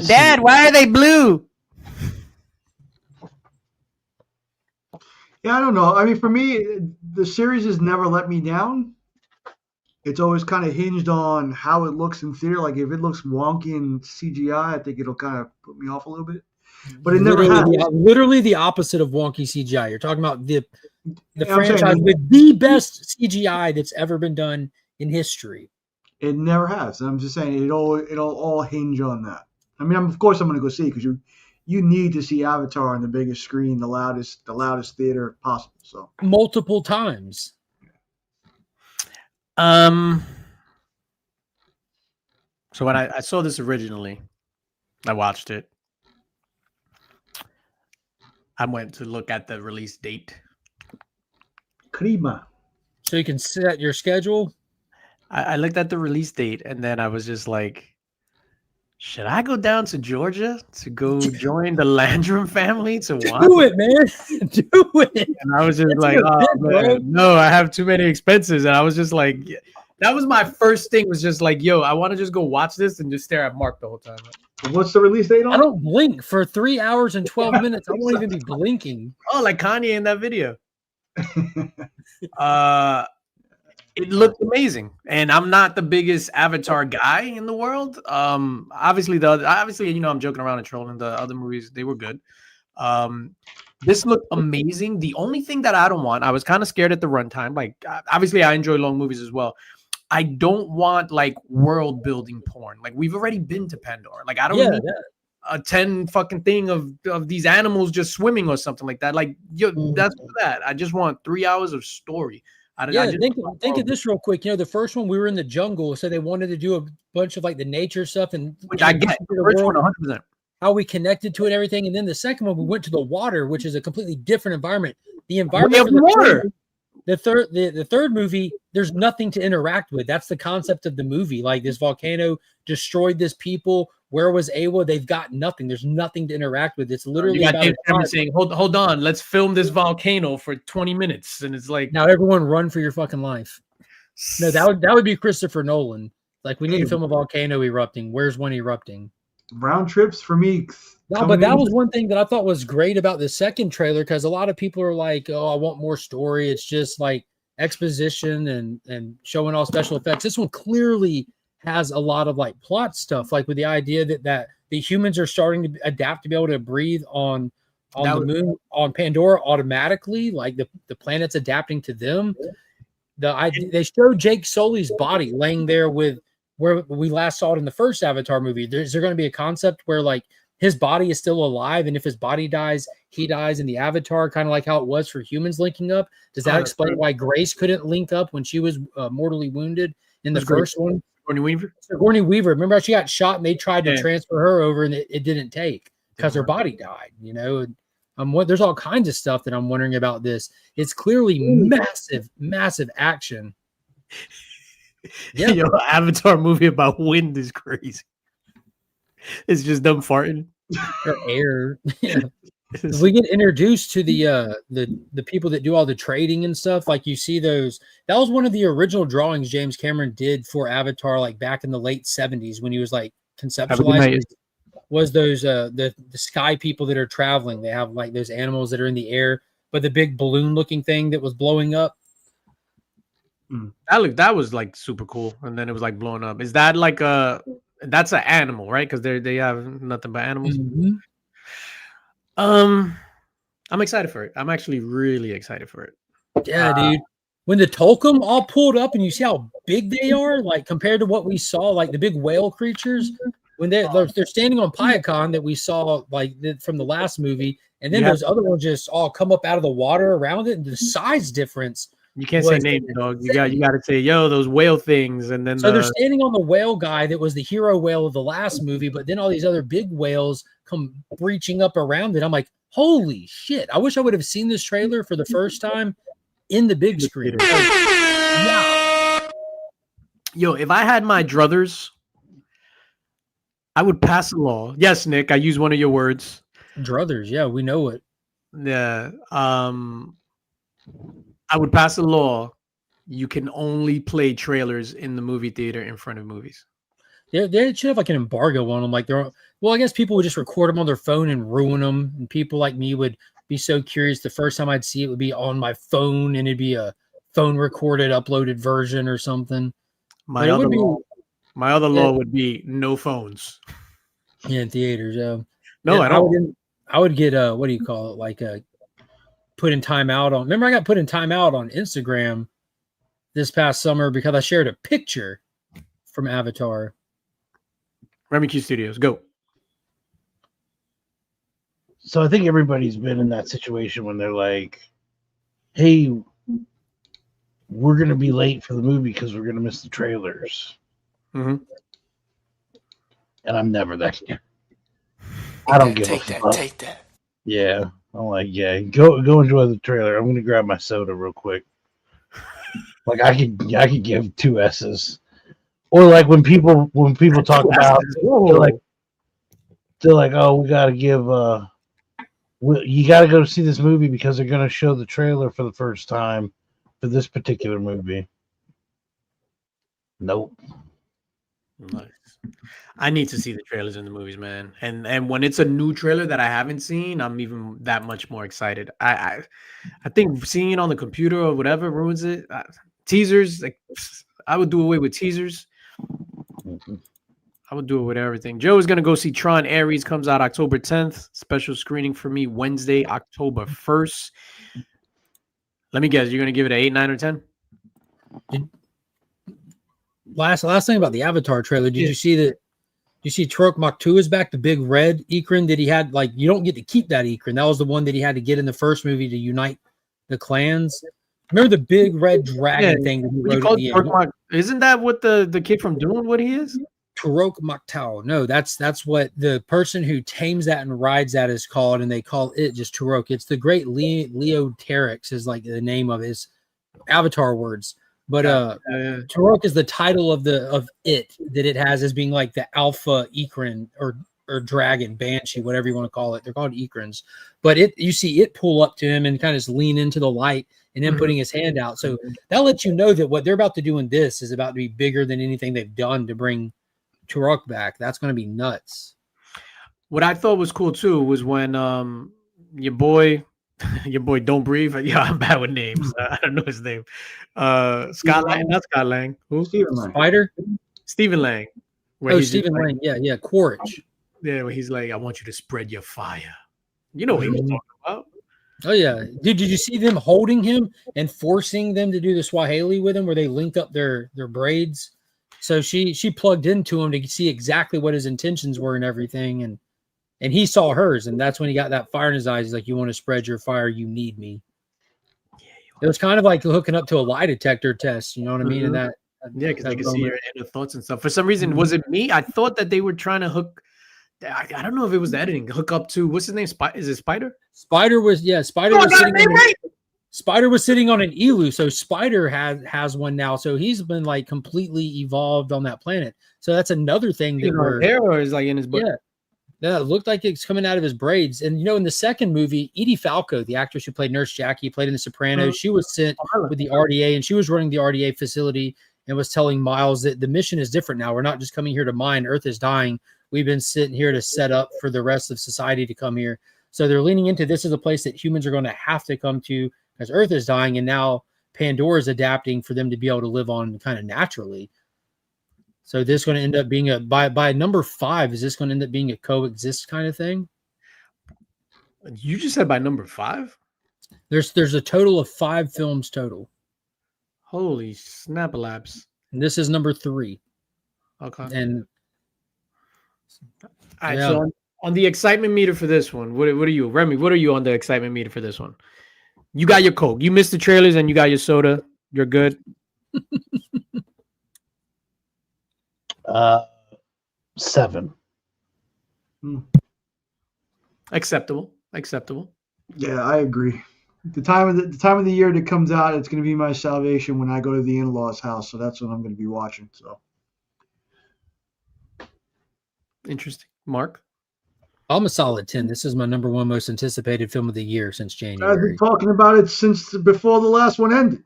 Dad, why are they blue? Yeah, I don't know. I mean, for me, the series has never let me down. It's always kind of hinged on how it looks in theater. Like, if it looks wonky in CGI, I think it'll kind of put me off a little bit. But it never has. Literally the opposite of wonky CGI. You're talking about the franchise saying, with the best CGI that's ever been done in history. It never has. I'm just saying it'll all hinge on that. I mean, of course I'm going to go see it because you need to see Avatar on the biggest screen, the loudest theater possible. So multiple times. So when I saw this originally, I watched it. I went to look at the release date. Crema. So you can set your schedule. I looked at the release date and then I was just like, should I go down to Georgia to go join the Landrum family to watch? Do it, man. Do it. And I was just like, oh man, no, I have too many expenses. And I was just like, That was my first thing. Was just like, yo, I want to just go watch this and just stare at Mark the whole time. What's the release date on? I don't blink for 3 hours and 12 minutes. I won't even be blinking. Oh, like Kanye in that video. It looked amazing, and I'm not the biggest Avatar guy in the world. Obviously, I'm joking around and trolling. The other movies, they were good. This looked amazing. The only thing that I don't want, I was kind of scared at the runtime. Like, obviously, I enjoy long movies as well. I don't want like world building porn. Like, we've already been to Pandora. Like, I don't need a 10 fucking thing of these animals just swimming or something like that. Like, yo, that's for that. I just want 3 hours of story. Think of this real quick. You know, the first one, we were in the jungle, so they wanted to do a bunch of like the nature stuff, and which I get. The first one, 100%. How we connected to it and everything. And then the second one, we went to the water, which is a completely different environment. The environment for the water. The third movie, there's nothing to interact with. That's the concept of the movie. Like, this volcano destroyed this people. Where was Awa? They've got nothing. There's nothing to interact with. It's literally about James Cameron saying, hold on, let's film this volcano for 20 minutes. And it's like, now everyone run for your fucking life. No, that would be Christopher Nolan. Like, we need to film a volcano erupting. Where's one erupting? Round trips for me. No, but that was one thing that I thought was great about the second trailer, because a lot of people are like, oh, I want more story. It's just like exposition and showing all special effects. This one clearly has a lot of like plot stuff, like with the idea that the humans are starting to adapt to be able to breathe on the moon, on Pandora automatically, like the planet's adapting to them. They showed Jake Sully's body laying there with where we last saw it in the first Avatar movie. Is there going to be a concept where like his body is still alive, and if his body dies, he dies in the Avatar, kind of like how it was for humans linking up? Does that explain why Grace couldn't link up when she was mortally wounded in the first one? Sigourney Weaver. Remember how she got shot and they tried to transfer her over, and it didn't take because her body died, you know? There's all kinds of stuff that I'm wondering about this. It's clearly massive action. Yeah. Yo, Avatar movie about wind is crazy. It's just them farting. Or air. Yeah. We get introduced to the people that do all the trading and stuff. Like, you see those. That was one of the original drawings James Cameron did for Avatar, like back in the late 70s when he was like conceptualizing. Was those the sky people that are traveling? They have like those animals that are in the air, but the big balloon looking thing that was blowing up. That was like super cool, and then it was like blowing up. Is that like that's an animal, right? Because they have nothing but animals. Mm-hmm. I'm excited for it. I'm actually really excited for it. Yeah, dude. When the Tolkien all pulled up and you see how big they are, like compared to what we saw, like the big whale creatures, when they're standing on Pyakon that we saw like from the last movie, and then those other ones just all come up out of the water around it, and the size difference. You can't say names, dog. You got to say, yo, those whale things, and then they're standing on the whale guy that was the hero whale of the last movie, but then all these other big whales come breaching up around it. I'm like, holy shit! I wish I would have seen this trailer for the first time in the big screen. Yeah. Yo, if I had my druthers, I would pass a law. Yes, Nick, I use one of your words. Druthers, yeah, we know it. Yeah. I would pass a law. You can only play trailers in the movie theater in front of movies. They should have like an embargo on them. Like I guess people would just record them on their phone and ruin them. And people like me would be so curious. The first time I'd see it would be on my phone, and it'd be a phone recorded, uploaded version or something. My other law would be no phones. Yeah, in theaters. No, I don't. I would get what do you call it? Like put in timeout on. Remember, I got put in timeout on Instagram this past summer because I shared a picture from Avatar. Remy Q Studios, go. So I think everybody's been in that situation when they're like, hey, we're going to be late for the movie because we're going to miss the trailers. Mm-hmm. And I'm never that. I don't give a fuck. Take that. Yeah. I'm like, yeah, go enjoy the trailer. I'm going to grab my soda real quick. Like I could give 2 S's. Or like when people talk about they're like, oh, we got to give you got to go see this movie because they're going to show the trailer for the first time for this particular movie. Nope. Nice. I need to see the trailers in the movies, man. And when it's a new trailer that I haven't seen, I'm even that much more excited. I think seeing it on the computer or whatever ruins it. Teasers, like I would do away with teasers. I would do it with everything. Joe is gonna go see Tron Ares, comes out October 10th. Special screening for me Wednesday, October 1st. Let me guess, you're gonna give it an 8, 9, or 10? Last thing about the Avatar trailer, did you see that? You see Turok Maktu is back, the big red Ikrin that he had. Like, you don't get to keep that Ikrin. That was the one that he had to get in the first movie to unite the clans. Remember the big red dragon thing that he wrote at the end? Isn't that what the kid from Dune, what he is? Turok Maktu. No, that's what the person who tames that and rides that is called, and they call it just Turok. It's the great Leo Terex is like the name of his Avatar words. But Turok is the title of it that it has as being like the alpha Ikrin or dragon, banshee, whatever you want to call it. They're called Ikrins. But you see it pull up to him and kind of just lean into the light and then putting his hand out. So that lets you know that what they're about to do in this is about to be bigger than anything they've done to bring Turok back. That's going to be nuts. What I thought was cool too was when your boy Don't Breathe. Yeah, I'm bad with names. I don't know his name. Scott Lang, not Scott Lang. Who? Stephen Lang. Spider? Stephen Lang. Stephen Lang. Yeah, Quaritch. Yeah, where he's like, I want you to spread your fire. You know what he was talking about. Oh, yeah. Dude, did you see them holding him and forcing them to do the Swahili with him where they linked up their braids? So she plugged into him to see exactly what his intentions were and everything. And he saw hers, and that's when he got that fire in his eyes. He's like, you want to spread your fire, you need me. It was kind of like hooking up to a lie detector test, you know what I mean? And that because they can see your inner thoughts and stuff. For some reason, was it me? I thought that they were trying to hook. I don't know if it was the editing. Hook up to what's his name? Is it Spider? Spider was Spider was sitting on an Elu, so Spider has one now. So he's been like completely evolved on that planet. So that's another thing that we're hair or is like in his butt. Yeah, it looked like it's coming out of his braids. And, in the second movie, Edie Falco, the actress who played Nurse Jackie, played in The Sopranos, she was sent with the RDA, and she was running the RDA facility and was telling Miles that the mission is different now. We're not just coming here to mine. Earth is dying. We've been sitting here to set up for the rest of society to come here. So they're leaning into this is a place that humans are going to have to come to because Earth is dying, and now Pandora is adapting for them to be able to live on kind of naturally. So this is going to end up being by number 5. Is this going to end up being a coexist kind of thing? You just said by number 5? There's a total of 5 films total. Holy snap-a-laps. And this is number 3. Okay. And all right, so on the excitement meter for this one, what are you, Remy? What are you on the excitement meter for this one? You got your Coke. You missed the trailers and you got your soda. You're good. 7. Acceptable. Yeah, I agree. The time of the year that comes out, it's going to be my salvation when I go to the in-laws' house. So that's what I'm going to be watching. So interesting. Mark? I'm a solid 10. This is my number 1 most anticipated film of the year since January. I've been talking about it since before the last one ended.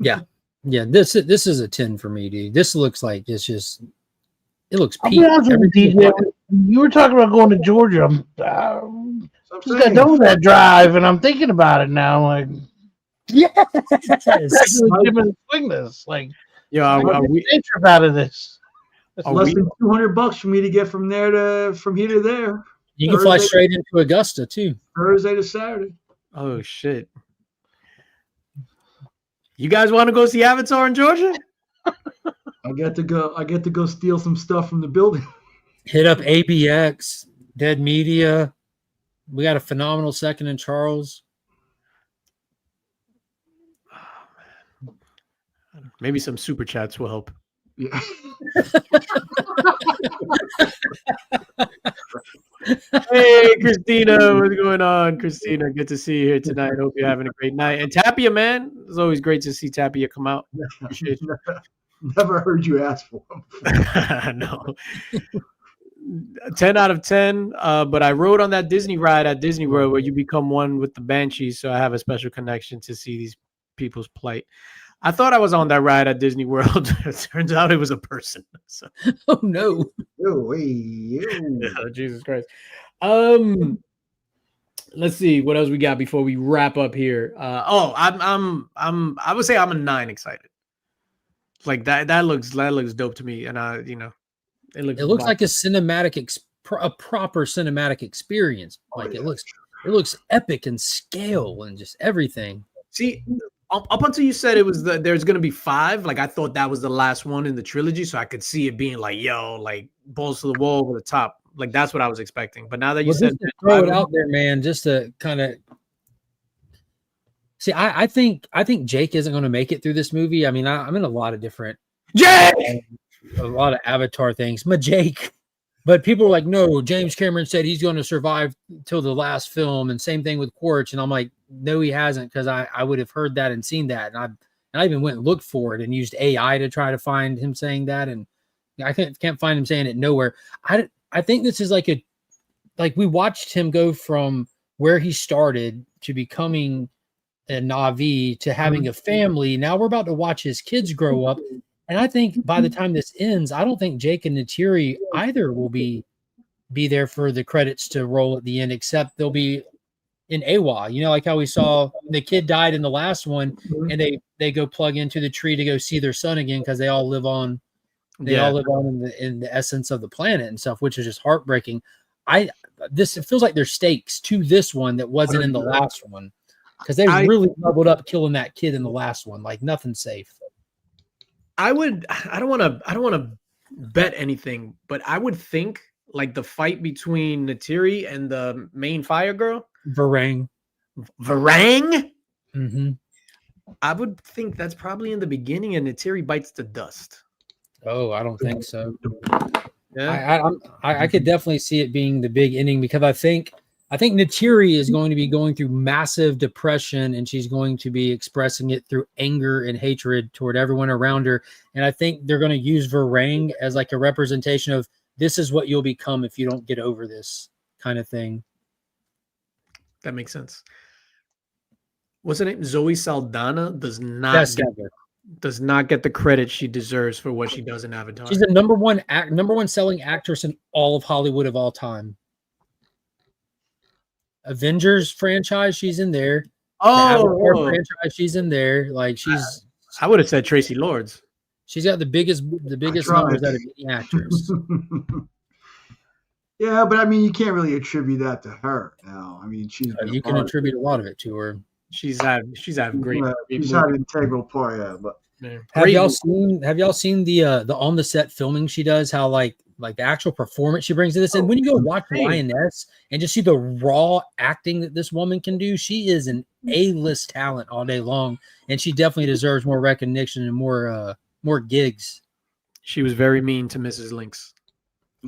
Yeah. This is a 10 for me, dude. This looks like it looks peak. You were talking about going to Georgia. Just got done with that drive, and I'm thinking about it now. Like, yes, swing this. Like, are we trip out of this? It's less than $200 for me to get from here to there. You can fly straight into Augusta too. Thursday to Saturday. Oh shit! You guys want to go see Avatar in Georgia? I get to go steal some stuff from the building. Hit up ABX, Dead Media. We got a phenomenal second in Charles. Oh, man. Maybe some super chats will help. Yeah. Hey, Christina, what's going on? Christina, good to see you here tonight. Hope you're having a great night. And Tapia, man, it's always great to see Tapia come out. Appreciate you. Never heard you ask for him. No. 10 out of 10. But I rode on that Disney ride at Disney World where you become one with the Banshees. So I have a special connection to see these people's plight. I thought I was on that ride at Disney World. It turns out it was a person. So, Oh no. Ew, hey, ew. oh, Jesus Christ. Let's see what else we got before we wrap up here. I would say I'm a 9 excited. Like that looks dope to me, and it looks Like a cinematic a proper cinematic experience. Like it looks epic in scale and just everything. See, up until you said it was there's gonna be 5, like I thought that was the last one in the trilogy, so I could see it being like, yo, like balls to the wall over the top. Like that's what I was expecting. But now that you said just to throw it out there, man, just to kind of see, I think Jake isn't going to make it through this movie. I mean, I'm in a lot of different Jake, a lot of Avatar things, but Jake. But people are like, no, James Cameron said he's going to survive till the last film, and same thing with Quaritch. And I'm like, no, he hasn't, because I would have heard that and seen that, and I even went and looked for it and used AI to try to find him saying that, and I can't find him saying it nowhere. I think this is like we watched him go from where he started to becoming a Na'vi to having a family. Now we're about to watch his kids grow up. And I think by the time this ends, I don't think Jake and Neytiri either will be there for the credits to roll at the end, except they'll be in AWA. You know, like how we saw the kid died in the last one, and they go plug into the tree to go see their son again because they all live on. They all live on in the essence of the planet and stuff, which is just heartbreaking. It feels like there's stakes to this one that wasn't in the last one, because they really leveled up killing that kid in the last one. Like nothing's safe. I don't want to bet anything, but I would think like the fight between Neytiri and the main fire girl, Varang. Mm-hmm. I would think that's probably in the beginning, and Neytiri bites the dust. Oh, I don't think so. Yeah. I could definitely see it being the big ending, because I think Neytiri is going to be going through massive depression, and she's going to be expressing it through anger and hatred toward everyone around her. And I think they're going to use Varang as like a representation of, this is what you'll become if you don't get over this kind of thing. That makes sense. What's her name? Zoe Saldana does not get the credit she deserves for what she does in Avatar. She's the number one selling actress in all of Hollywood of all time. Avengers franchise, she's in there. The franchise, she's in there. Like I would have said Tracy Lords. She's got the biggest numbers out of any actress. Yeah, but I mean, you can't really attribute that to her. Now, I mean, you can attribute a lot of it to her. She's had great. She's had an integral part, yeah. But have y'all seen the on the set filming she does? How like the actual performance she brings to this, and when you go watch Lioness and just see the raw acting that this woman can do, she is an A-list talent all day long, and she definitely deserves more recognition and more gigs. She was very mean to Mrs. Lynx.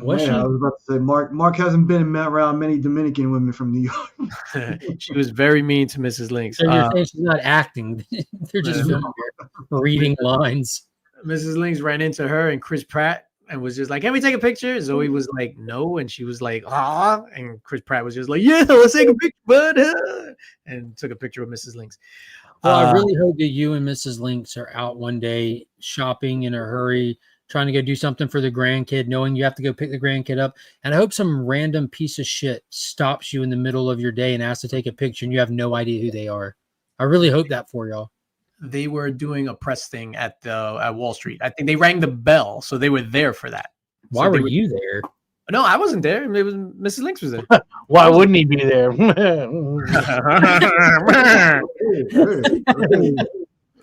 I was about to say Mark hasn't been around many Dominican women from New York. She was very mean to Mrs. Lynx. So you're saying she's not acting; they're just reading lines. Mrs. Lynx ran into her and Chris Pratt and was just like, "Can we take a picture?" Zoe was like, "No," and she was like, "Ah," and Chris Pratt was just like, "Yeah, let's take a picture, bud," and took a picture of Mrs. Lynx. Well, I really hope that you and Mrs. Lynx are out one day shopping in a hurry, trying to go do something for the grandkid, knowing you have to go pick the grandkid up. And I hope some random piece of shit stops you in the middle of your day and asks to take a picture, and you have no idea who they are. I really hope that for y'all. They were doing a press thing at Wall Street. I think they rang the bell, so they were there for that. Why were you there? No, I wasn't there. It was Mrs. Lynx was there. Why wouldn't he be there?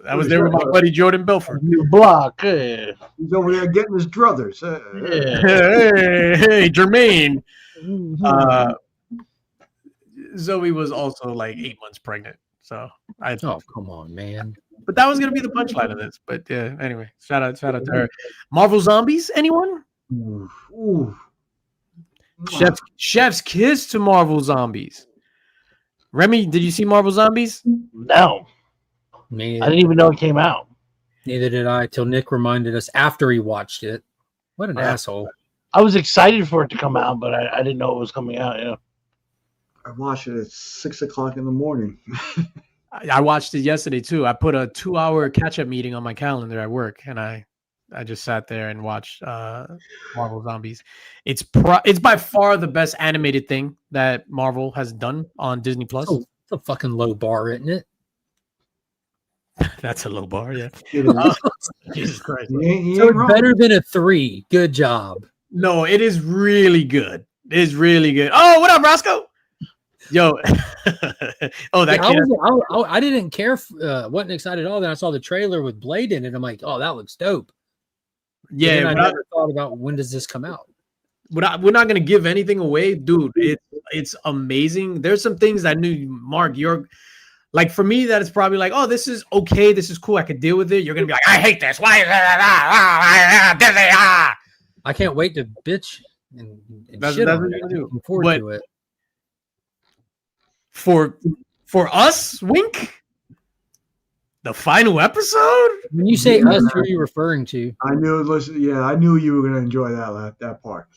I was there with my buddy Jordan Belfort. New block. Hey. He's over there getting his druthers. Hey, Jermaine. Zoe was also like 8 months pregnant. So oh, come on, man. But that was gonna be the punchline of this. But yeah, anyway, shout out to her. Marvel Zombies, anyone? Ooh. Chef's kiss to Marvel Zombies. Remy, did you see Marvel Zombies? No. Me, I didn't even know it came out. Neither did I, till Nick reminded us after he watched it. What an asshole. I was excited for it to come out, but I didn't know it was coming out. Yeah. I watched it at 6:00 in the morning. I watched it yesterday too. I put a 2-hour catch-up meeting on my calendar at work, and I just sat there and watched Marvel Zombies. It's by far the best animated thing that Marvel has done on Disney Plus. It's a fucking low bar, isn't it? That's a low bar, yeah. It is. Jesus Christ. You ain't So it's wrong. better than a 3. Good job. No, it is really good. It is really good. Oh, what up, Roscoe? Yo. Oh, that Yeah, kid. I didn't care. Wasn't excited at all. Then I saw the trailer with Blade in it. I'm like, oh, that looks dope. Yeah, I never thought about when does this come out. we're not gonna give anything away, dude. It's amazing. There's some things I knew, Mark. You're like, for me, that is probably like, oh, this is okay, this is cool, I could deal with it. You're gonna be like, I hate this. Why is that? Disney, I can't wait to bitch and That's shit what on you're it. gonna do. Looking forward But to it. for us, Wink, the final episode. When you say us, who are you referring to? I knew. Listen, yeah, I knew you were gonna enjoy that part.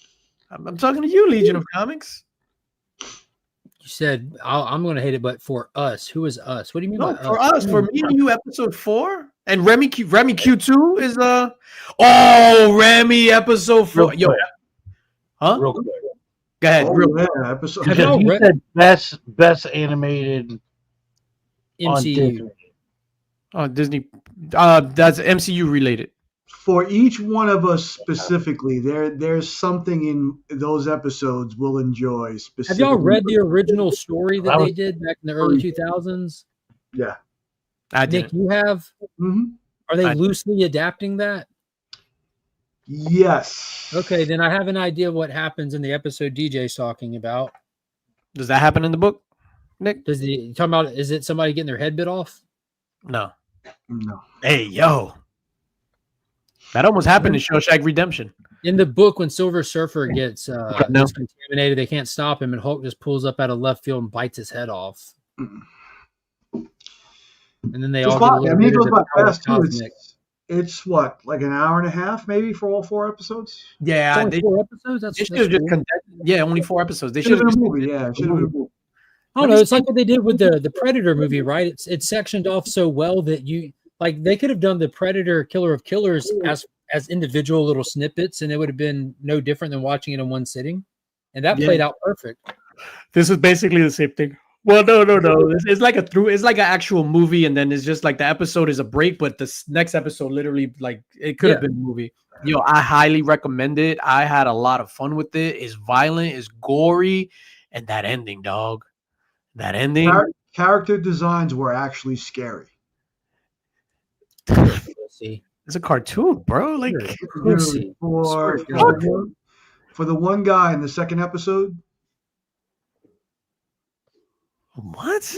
I'm talking to you, Legion of Comics. You said I'm going to hate it, but for us, who is us? What do you mean No, by for us? us, for me and you, episode 4, and Remy Q2 is Remy episode 4. Real Yo, quick. huh? Real quick. Go ahead. Oh, real yeah, episode. Have y'all You read said best animated on MCU? Disney. Oh, Disney. That's MCU related. For each one of us specifically, there's something in those episodes we'll enjoy. Have Specifically. y'all read the original story that That they was- did back in the early 2000s? Yeah. I Nick, did. you have? Mm-hmm. Are they I- loosely adapting that? Yes. Okay, then I have an idea of what happens in the episode DJ's talking about. Does that happen in the book, Nick? Does you talking about? Is it somebody getting their head bit off? No. No. Hey, yo. That almost happened in Shawshank Redemption. In the book, when Silver Surfer gets No. contaminated, they can't stop him, and Hulk just pulls up out of left field and bites his head off. Mm. And then they It's all get a fine. I little mean, it bit goes of by the power of fast too. cosmic. It's what, like an hour and a half, maybe, for all 4 episodes. Yeah, It's only they 4 episodes. That's should have just cool. condensed. Yeah, only 4 episodes. They Should should have have been a just. movie. Yeah, should have been a movie. I don't know. It's like what they did with the Predator movie, right? It's sectioned off so well that you like they could have done the Predator Killer of Killers as individual little snippets, and it would have been no different than watching it in one sitting. And that Yeah. played out perfect. This is basically the same thing. Well, no. It's like it's like an actual movie, and then it's just like the episode is a break, but the next episode literally like it could have Yeah. been a movie. Yo, I highly recommend it. I had a lot of fun with it. It's violent, it's gory, and that ending, dog. That ending. Character designs were actually scary. See, It's a cartoon, bro. Like, pussy. For the one guy in the second episode. what?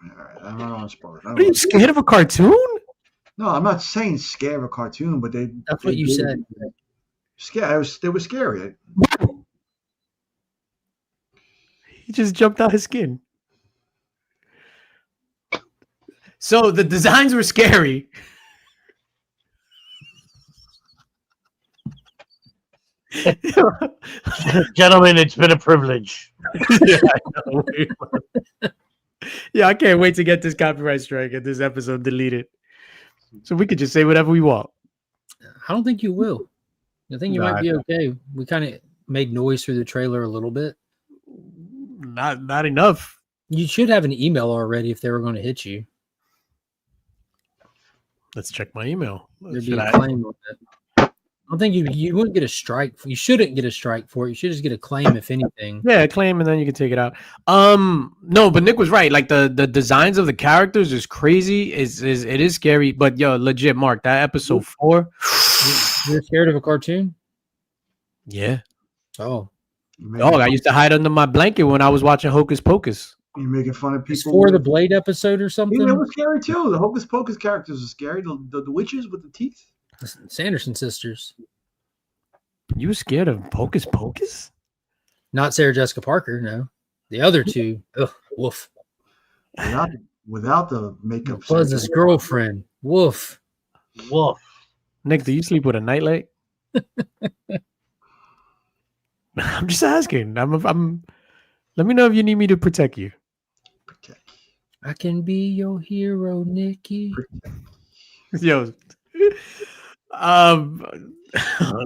All right, I'm not on spoilers. Are you scared of a cartoon? No, I'm not saying scared of a cartoon, but That's what you said. Scary. They were scary. He just jumped out his skin. So the designs were scary. Gentlemen, it's been a privilege. Yeah, I know. Yeah, I can't wait to get this copyright strike and this episode deleted. So we could just say whatever we want. I don't think you will. I think you Nah, might be okay. We kind of made noise through the trailer a little bit. Not enough. You should have an email already if they were going to hit you. Let's check my email. There'd be Should a I- claim on it. I don't think you wouldn't get a strike. You shouldn't get a strike for it. You should just get a claim if anything. Yeah, claim and then you can take it out. No, but Nick was right. Like the designs of the characters is crazy. It is scary. But yo, legit, Mark, that episode 4. You're scared of a cartoon? Yeah. Oh, Oh, I used to hide under my blanket when I was watching Hocus Pocus. You're making fun of people. it's for the Blade episode or something. Yeah, they were scary too. The Hocus Pocus characters are scary. The witches with the teeth. The Sanderson sisters, You scared of Hocus Pocus? not Sarah Jessica Parker. No, the other two. Ugh, woof. Without the makeup. Buzz's girlfriend. Woof. Woof. Nick, do you sleep with a nightlight? I'm just asking. I'm. Let me know if you need me to protect you. I can be your hero, Nikki. Yo, but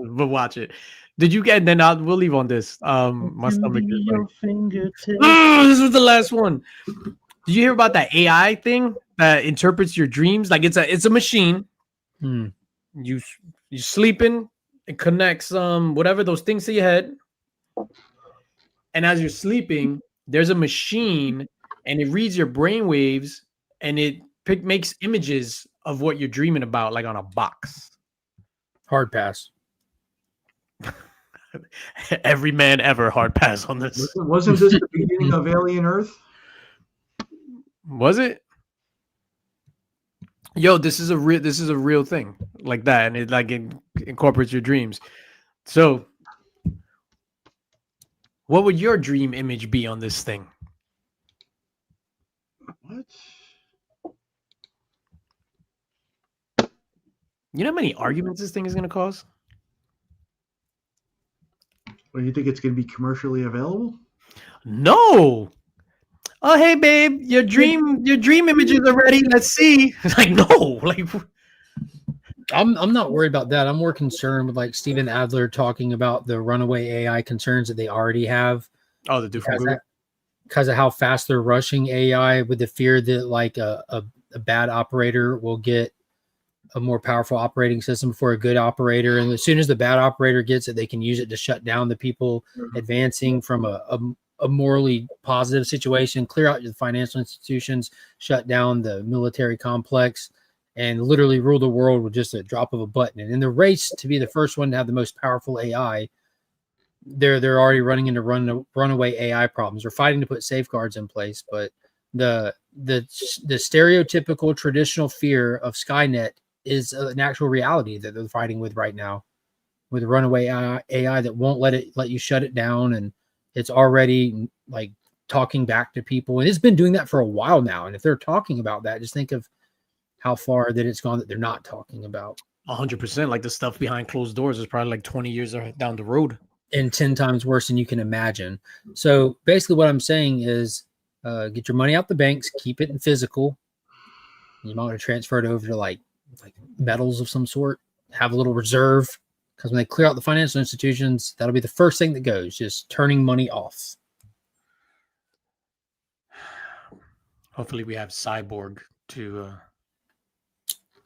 watch it. Did you get? Then we'll leave on this. My stomach is like, Your fingertips. this was the last one. Did you hear about that AI thing that interprets your dreams? Like it's a machine. Hmm. You sleeping, it connects whatever those things to your head, and as you're sleeping, there's a machine, and it reads your brain waves, and it makes images of what you're dreaming about, like on a box. Hard pass. Every man ever hard pass on this. Wasn't this the beginning of Alien Earth? Was it? Yo, this is a real thing like that, and it like incorporates your dreams. So, what would your dream image be on this thing? What? You know how many arguments this thing is going to cause? Well, you think it's going to be commercially available? No. Oh, hey, babe, your dream images are ready. Let's see. Like, no, like. I'm not worried about that. I'm more concerned with like Stephen Adler talking about the runaway AI concerns that they already have. Oh, the dude from Google. Because of how fast they're rushing AI, with the fear that like a bad operator will get a more powerful operating system for a good operator, and as soon as the bad operator gets it, they can use it to shut down the people advancing from a morally positive situation, clear out the financial institutions, shut down the military complex, and literally rule the world with just a drop of a button. And in the race to be the first one to have the most powerful AI, they're already running into runaway AI problems. They're fighting to put safeguards in place, but the stereotypical traditional fear of Skynet is an actual reality that they're fighting with right now, with runaway AI that won't let you shut it down, and it's already like talking back to people, and it's been doing that for a while now. And if they're talking about that, just think of how far that it's gone that they're not talking about. 100%. Like the stuff behind closed doors is probably like 20 years down the road, and 10 times worse than you can imagine. So basically, what I'm saying is, get your money out the banks, keep it in physical. You might want to transfer it over to like metals of some sort. Have a little reserve, because when they clear out the financial institutions, that'll be the first thing that goes, just turning money off. Hopefully we have Cyborg to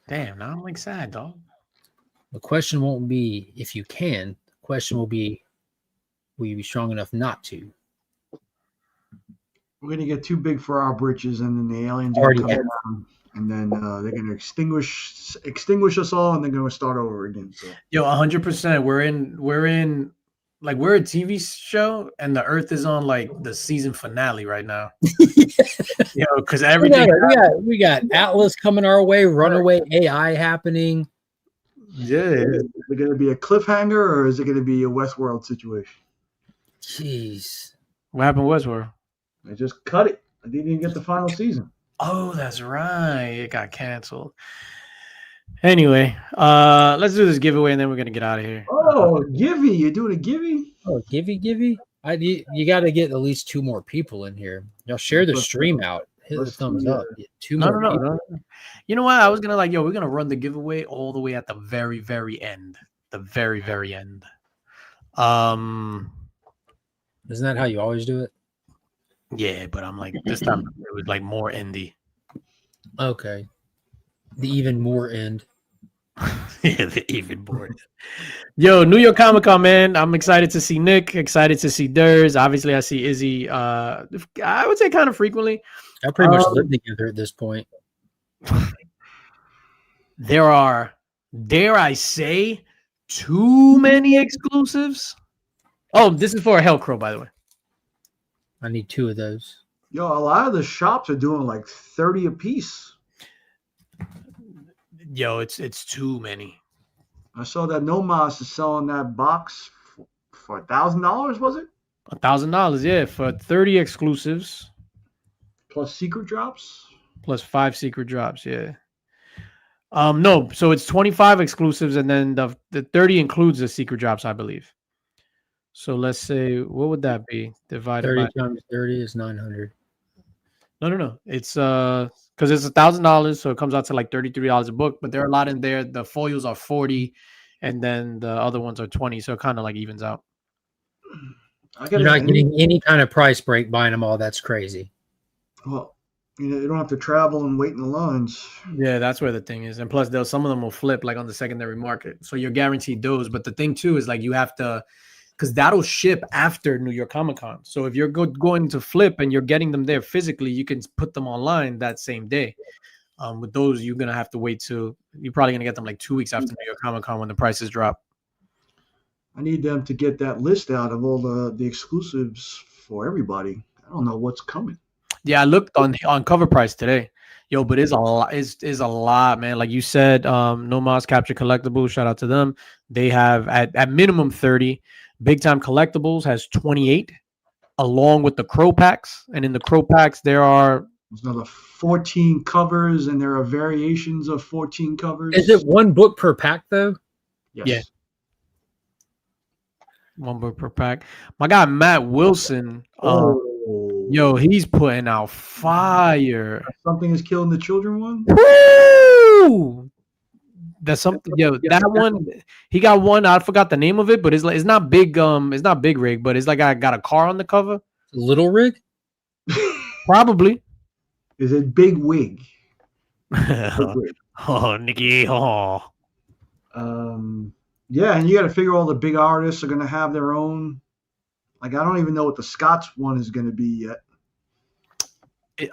damn, now I'm like sad, dog. The question won't be if you can. The question will be, will you be strong enough not to? We're going to get too big for our britches, and then the aliens Already come down, and then they're going to extinguish us all, and they're going to start over again. So. Yo, 100%. We're in like we're a TV show, and the Earth is on like the season finale right now. Yo, because everything we got Atlas coming our way, runaway AI happening. Yeah. Is it going to be a cliffhanger, or is it going to be a Westworld situation? Jeez. What happened was where They just cut it. I didn't even get the final season. Oh, that's right. It got canceled. Anyway, let's do this giveaway and then we're gonna get out of here. Oh, Givey. You're doing a Givey? Oh, Givey. You got to get at least 2 more people in here. Y'all share the stream out. Hit the thumbs up. Get 2 more people. No. You know what? I was gonna we're gonna run the giveaway all the way at the very, very end. The very, very end. Isn't that how you always do it? Yeah, but I'm like, this time it was like more indie. Okay. The even more end. Yeah, the even more. Yo, New York Comic Con, man. I'm excited to see Nick, excited to see Durs. Obviously, I see Izzy, I would say kind of frequently. I pretty much live together at this point. There are, dare I say, too many exclusives. Oh, this is for a Hellcrow, by the way. I need 2 of those. Yo, a lot of the shops are doing like 30 a piece. Yo, it's too many. I saw that Nomas is selling that box for $1,000, was it? $1,000, yeah, for 30 exclusives. Plus secret drops? Plus 5 secret drops, yeah. No, so it's 25 exclusives, and then the 30 includes the secret drops, I believe. So let's say, what would that be? Divided 30 by times 30 is 900. No. It's because it's $1,000, so it comes out to like $33 a book. But there are a lot in there. The folios are 40, and then the other ones are 20. So it kind of like evens out. You're not getting any kind of price break buying them all. That's crazy. Well, you don't have to travel and wait in the lines. Yeah, that's where the thing is. And plus, some of them will flip like on the secondary market. So you're guaranteed those. But the thing too is like you have to, because that'll ship after New York Comic Con. So if you're going to flip and you're getting them there physically, you can put them online that same day. With those, you're gonna have to wait till you're probably gonna get them like 2 weeks after New York Comic Con when the prices drop. I need them to get that list out of all the exclusives for everybody. I don't know what's coming. Yeah, I looked on Cover Price today. Yo, but it's a lot. Is a lot, man. Like you said, Nomos Capture Collectibles. Shout out to them. They have at minimum 30. Big Time Collectibles has 28, along with the Crow packs. And in the Crow packs, there's another 14 covers, and there are variations of 14 covers. Is it one book per pack though? Yes. Yeah. One book per pack. My guy Matt Wilson. Yo, he's putting out fire. Something is killing the children one. Woo! That's something. Yo, that one. He got one. I forgot the name of it, but it's not big. It's not Big Rig, but it's like I got a car on the cover. Little Rig. Probably. Is it Big Wig? Oh, Nikki. Oh. Yeah, and you got to figure all the big artists are going to have their own. Like, I don't even know what the Scots one is going to be yet.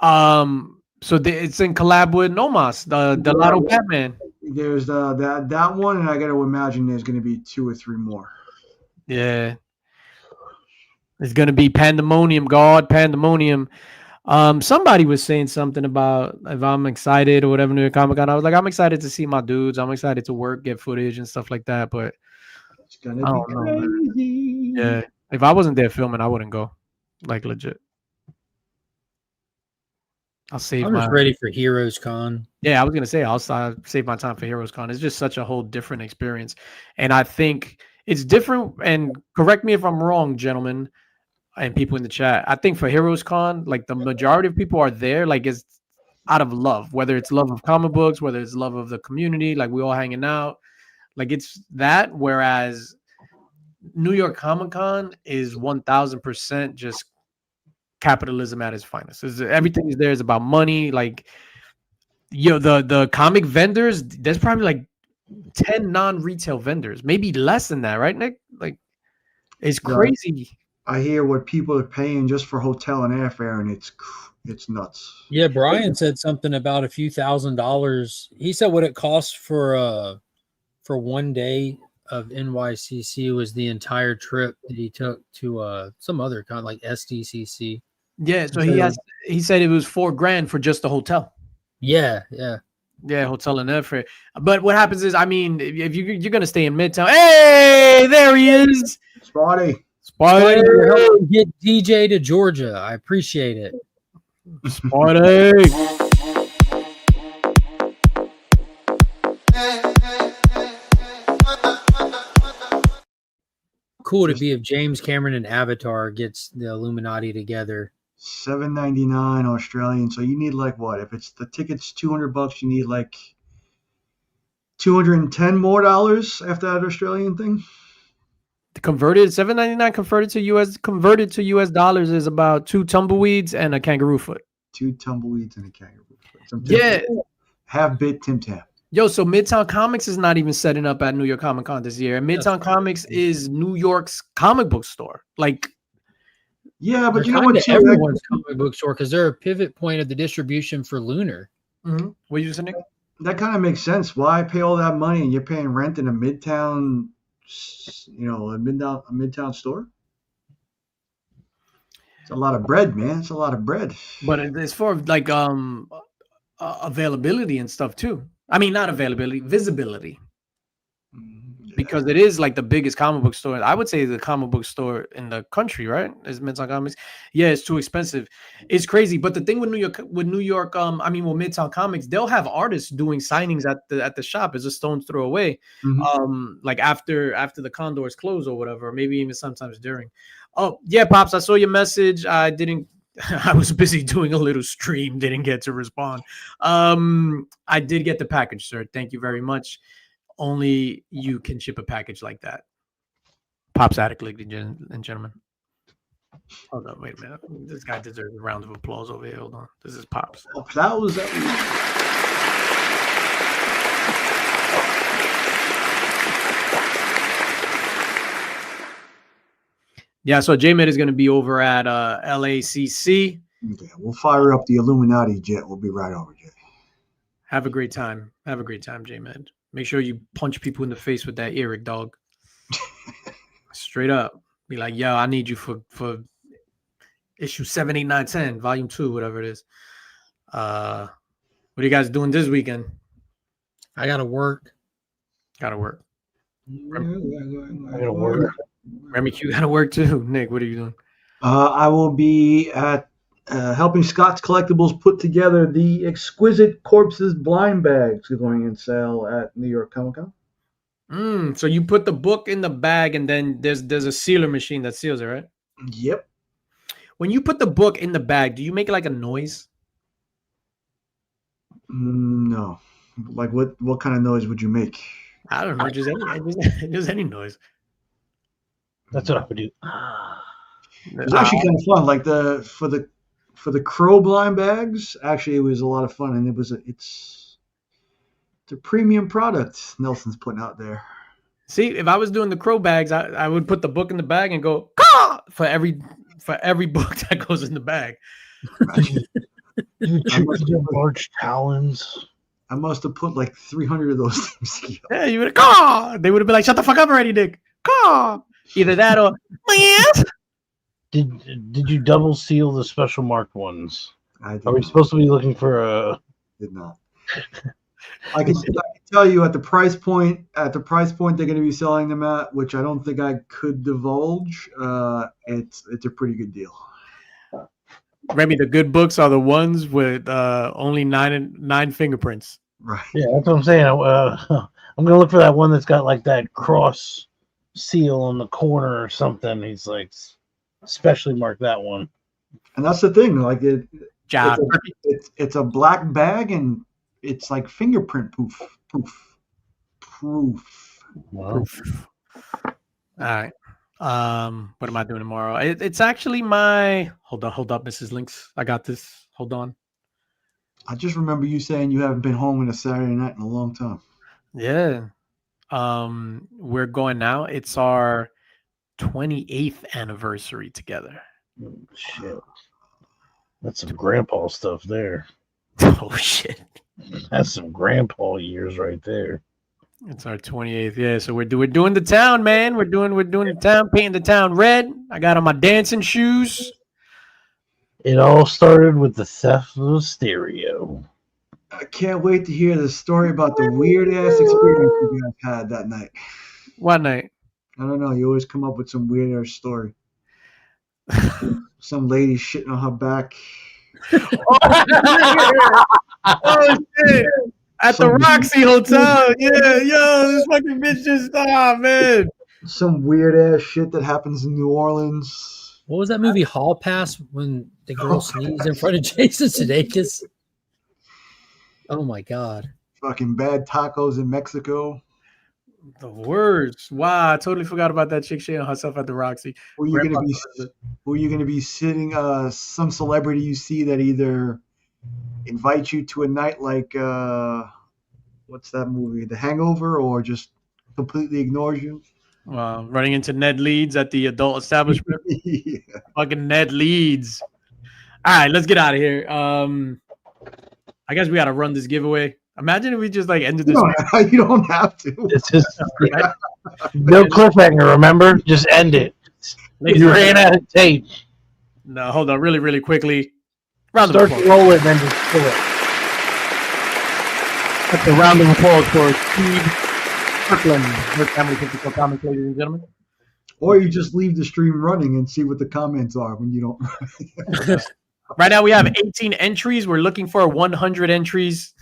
So it's in collab with Nomos, the Lotto Batman. There's that one, and I got to imagine there's going to be 2 or 3 more. Yeah, it's going to be pandemonium. Somebody was saying something about if I'm excited or whatever New York Comic Con. I was like, I'm excited to see my dudes. I'm excited to work, get footage and stuff like that. But it's gonna be crazy. Yeah, if I wasn't there filming, I wouldn't go. Like legit. I'm just ready for Heroes Con. Yeah, I was gonna say I'll save my time for Heroes Con. It's just such a whole different experience, and I think it's different. And correct me if I'm wrong, gentlemen. And people in the chat, I think for Heroes Con, like the majority of people are there, like it's out of love, whether it's love of comic books, whether it's love of the community, like we all hanging out, like it's that. Whereas New York Comic Con is 1000% just capitalism at its finest. Everything is there is about money. Like, the comic vendors, there's probably like 10 non-retail vendors, maybe less than that, right, Nick? Like, it's crazy. I hear what people are paying just for hotel and airfare, and it's nuts. Yeah, Brian said something about a few $1,000s. He said what it costs for 1 day of NYCC was the entire trip that he took to some other kind like SDCC. Yeah, so he said it was $4,000 for just the hotel. Yeah, hotel and airfare. But what happens is, I mean, if you're gonna stay in Midtown, hey, there he is, Spotty. Get DJ to Georgia. I appreciate it. Spotty. Cool to be if James Cameron and Avatar gets the Illuminati together. $7.99 Australian. So you need like what? If it's the ticket's $200, you need like $210 more after that Australian thing. Converted $7.99 converted to US dollars is about 2 tumbleweeds and a kangaroo foot. 2 tumbleweeds and a kangaroo foot. Yeah. Half-bit Tim Tam. Yo, so Midtown Comics is not even setting up at New York Comic Con this year. And Midtown Comics is New York's comic book store. Like, yeah, but you know what? what? Everyone's comic book store because they're a pivot point of the distribution for Lunar. Mm-hmm. What you saying, Nick? That kind of makes sense. Why pay all that money and you're paying rent in a Midtown, a Midtown store? It's a lot of bread, man. It's a lot of bread. But it's for like availability and stuff too. I mean, not availability, visibility. Because it is like the biggest comic book store. I would say the comic book store in the country, right? Is Midtown Comics. Yeah, it's too expensive. It's crazy. But the thing with Midtown Comics, they'll have artists doing signings at the shop. It's a stone's throw away. Mm-hmm. Like after the condors close or whatever, or maybe even sometimes during. Oh, yeah, Pops, I saw your message. I didn't I was busy doing a little stream, didn't get to respond. I did get the package, sir. Thank you very much. Only you can ship a package like that. Pops Attic, ladies and gentlemen. Hold on, wait a minute. This guy deserves a round of applause over here. Hold on. This is Pops. Applause. Yeah, so J-Med is going to be over at LACC. Okay, we'll fire up the Illuminati jet. We'll be right over, Jay. Have a great time. Have a great time, J-Med. Make sure you punch people in the face with that Eric, dog. Straight up. Be like, yo, I need you for issue 7, 8, 9, 10, volume 2, whatever it is. What are you guys doing this weekend? I gotta work. Gotta work. I gotta work. Remy Q gotta work too. Nick, what are you doing? I will be at helping Scott's Collectibles put together the Exquisite Corpses blind bags going in sale at New York Comic Con. So you put the book in the bag and then there's a sealer machine that seals it, right? Yep. When you put the book in the bag, do you make like a noise? No. Like what kind of noise would you make? I don't know, just any noise. That's what I would do. It's actually kind of fun. Like for the Crow blind bags, actually it was a lot of fun, and it's a premium product Nelson's putting out there. See, if I was doing the Crow bags, I would put the book in the bag and go Caw! for every book that goes in the bag. You large talons. I must have put like 300 of those things together. Yeah, you would have Caw! They would have been like, shut the fuck up already, Nick. Caw! Either that or yes. Did you double seal the special marked ones? I did Are we not. supposed to be looking for a? Did not. I can tell you at the price point they're going to be selling them at, which I don't think I could divulge. It's a pretty good deal. Remy, the good books are the ones with only nine fingerprints. Right. Yeah, that's what I'm saying. I'm gonna look for that one that's got like that cross seal on the corner or something. He's like, specially mark that one. And that's the thing. Like It's a black bag and it's like fingerprint proof. Wow. All right. What am I doing tomorrow? It's actually my hold up, Mrs. Lynx. I got this. Hold on. I just remember you saying you haven't been home on a Saturday night in a long time. Yeah. We're going now. It's our 28th anniversary together. Oh, shit. That's some grandpa stuff there. Oh shit. That's some grandpa years right there. It's our 28th. Yeah, so we're doing the town, man. We're doing the town, painting the town red. I got on my dancing shoes. It all started with the theft of a stereo. I can't wait to hear the story about the weird ass experience you guys had that night. What night? I don't know. You always come up with some weird ass story. Some lady shitting on her back. Oh shit! At the Roxy Hotel. Yeah, yo, this fucking bitch just man. Some weird ass shit that happens in New Orleans. What was that movie Hall Pass when the girl sneezed in front of Jason Sudeikis? Oh my god! Fucking bad tacos in Mexico. The words. Wow, I totally forgot about that chick shitting on herself at the Roxy. Were you gonna be sitting? Some celebrity you see that either invite you to a night like what's that movie, The Hangover, or just completely ignores you? Running into Ned Leeds at the adult establishment. Yeah. Fucking Ned Leeds. All right, let's get out of here. I guess we got to run this giveaway. Imagine if we just like ended this. You don't have to. It's just no cliffhanger. Remember, just end it. You ran out of tape. No, hold on, really, really quickly. Round Start of to applause. roll it and then just pull it. That's a round of applause for Steve Kirkland, her family 54 comics, ladies and gentlemen. Or you just leave the stream running and see what the comments are when you don't. Right now we have 18 entries. We're looking for 100 entries.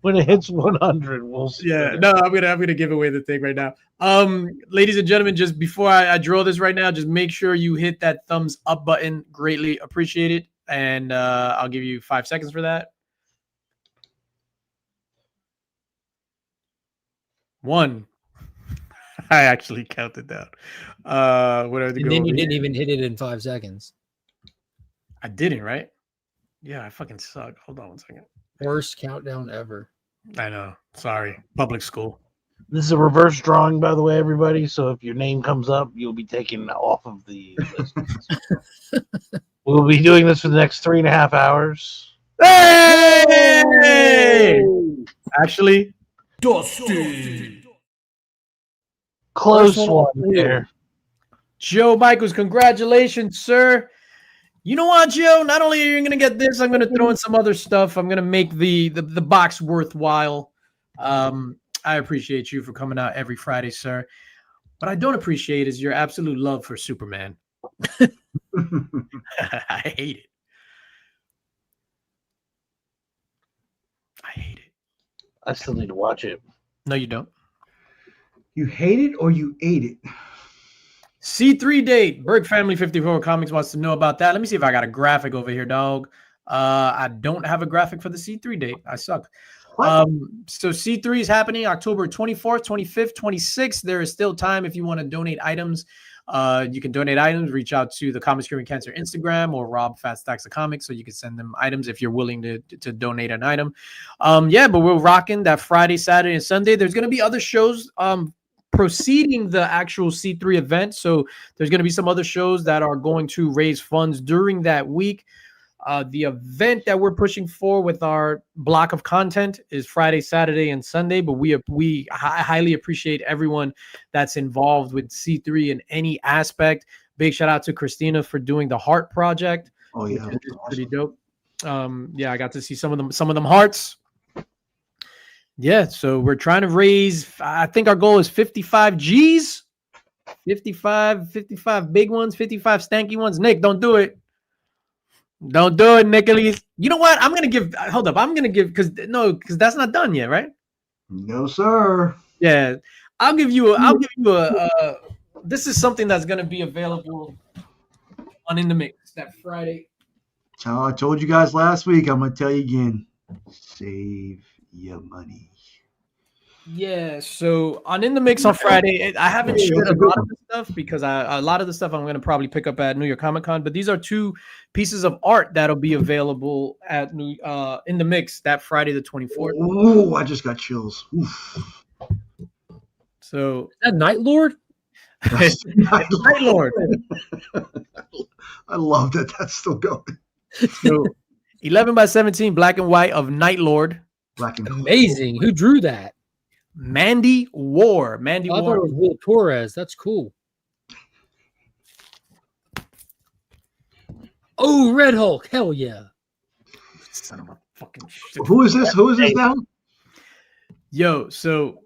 When it hits 100, we'll see. Yeah, no, I'm gonna give away the thing right now. Ladies and gentlemen, just before I draw this right now, just make sure you hit that thumbs up button. Greatly appreciate it, and I'll give you 5 seconds for that. 1. I actually counted down. What are the And then you didn't even hit it in 5 seconds. I didn't, right? Yeah, I fucking suck. Hold on 1 second. Worst countdown ever. I know. Sorry. Public school. This is a reverse drawing, by the way, everybody. So if your name comes up, you'll be taken off of the list. We'll be doing this for the next 3.5 hours. Hey! Actually, Dusty. Close one there. Joe Michaels, congratulations, sir. You know what, Joe? Not only are you going to get this, I'm going to throw in some other stuff. I'm going to make the box worthwhile. I appreciate you for coming out every Friday, sir. What I don't appreciate is your absolute love for Superman. I hate it. I hate it. I still need to watch it. No, you don't. You hate it or you ate it? C3 date. Berg Family 54 Comics wants to know about that. Let me see if I got a graphic over here, dog. I don't have a graphic for the C3 date. I suck. So C3 is happening October 24th, 25th, 26th. There is still time if you want to donate items. You can donate items. Reach out to the Comics Curing Cancer Instagram or Rob Fat Stacks of Comics, so you can send them items if you're willing to donate an item. Yeah, but we're rocking that Friday, Saturday, and Sunday. There's going to be other shows preceding the actual C3 event. So there's going to be some other shows that are going to raise funds during that week. The event that we're pushing for with our block of content is Friday, Saturday, and Sunday. But we highly appreciate everyone that's involved with C3 in any aspect. Big shout out to Christina for doing the heart project. Oh yeah, Which is pretty dope. Yeah, I got to see some of them hearts. Yeah, so we're trying to raise, I think our goal is 55 G's. 55 big ones, 55 stanky ones. Nick, don't do it. Don't do it, Nicholas. You know what? I'm going to give, hold up. I'm going to give, because that's not done yet, right? No, sir. Yeah. I'll give you a this is something that's going to be available on In the Mix that Friday. I told you guys last week. I'm going to tell you again. Save your money. Yeah, so on In the Mix on Friday, I haven't shared a lot of the stuff because a lot of the stuff I'm going to probably pick up at New York Comic Con, but these are 2 pieces of art that'll be available at In the Mix that Friday the 24th. Oh, I just got chills. Oof. So Is that Night Lord? Night Lord. I love that that's still going. So 11 by 17 black and white of Night Lord. Black and Amazing. Who drew that? Mandy War. I thought it was Will Torres. That's cool. Oh, Red Hulk. Hell yeah. Son of a fucking shit. Who is this? Who is this now? Yo, so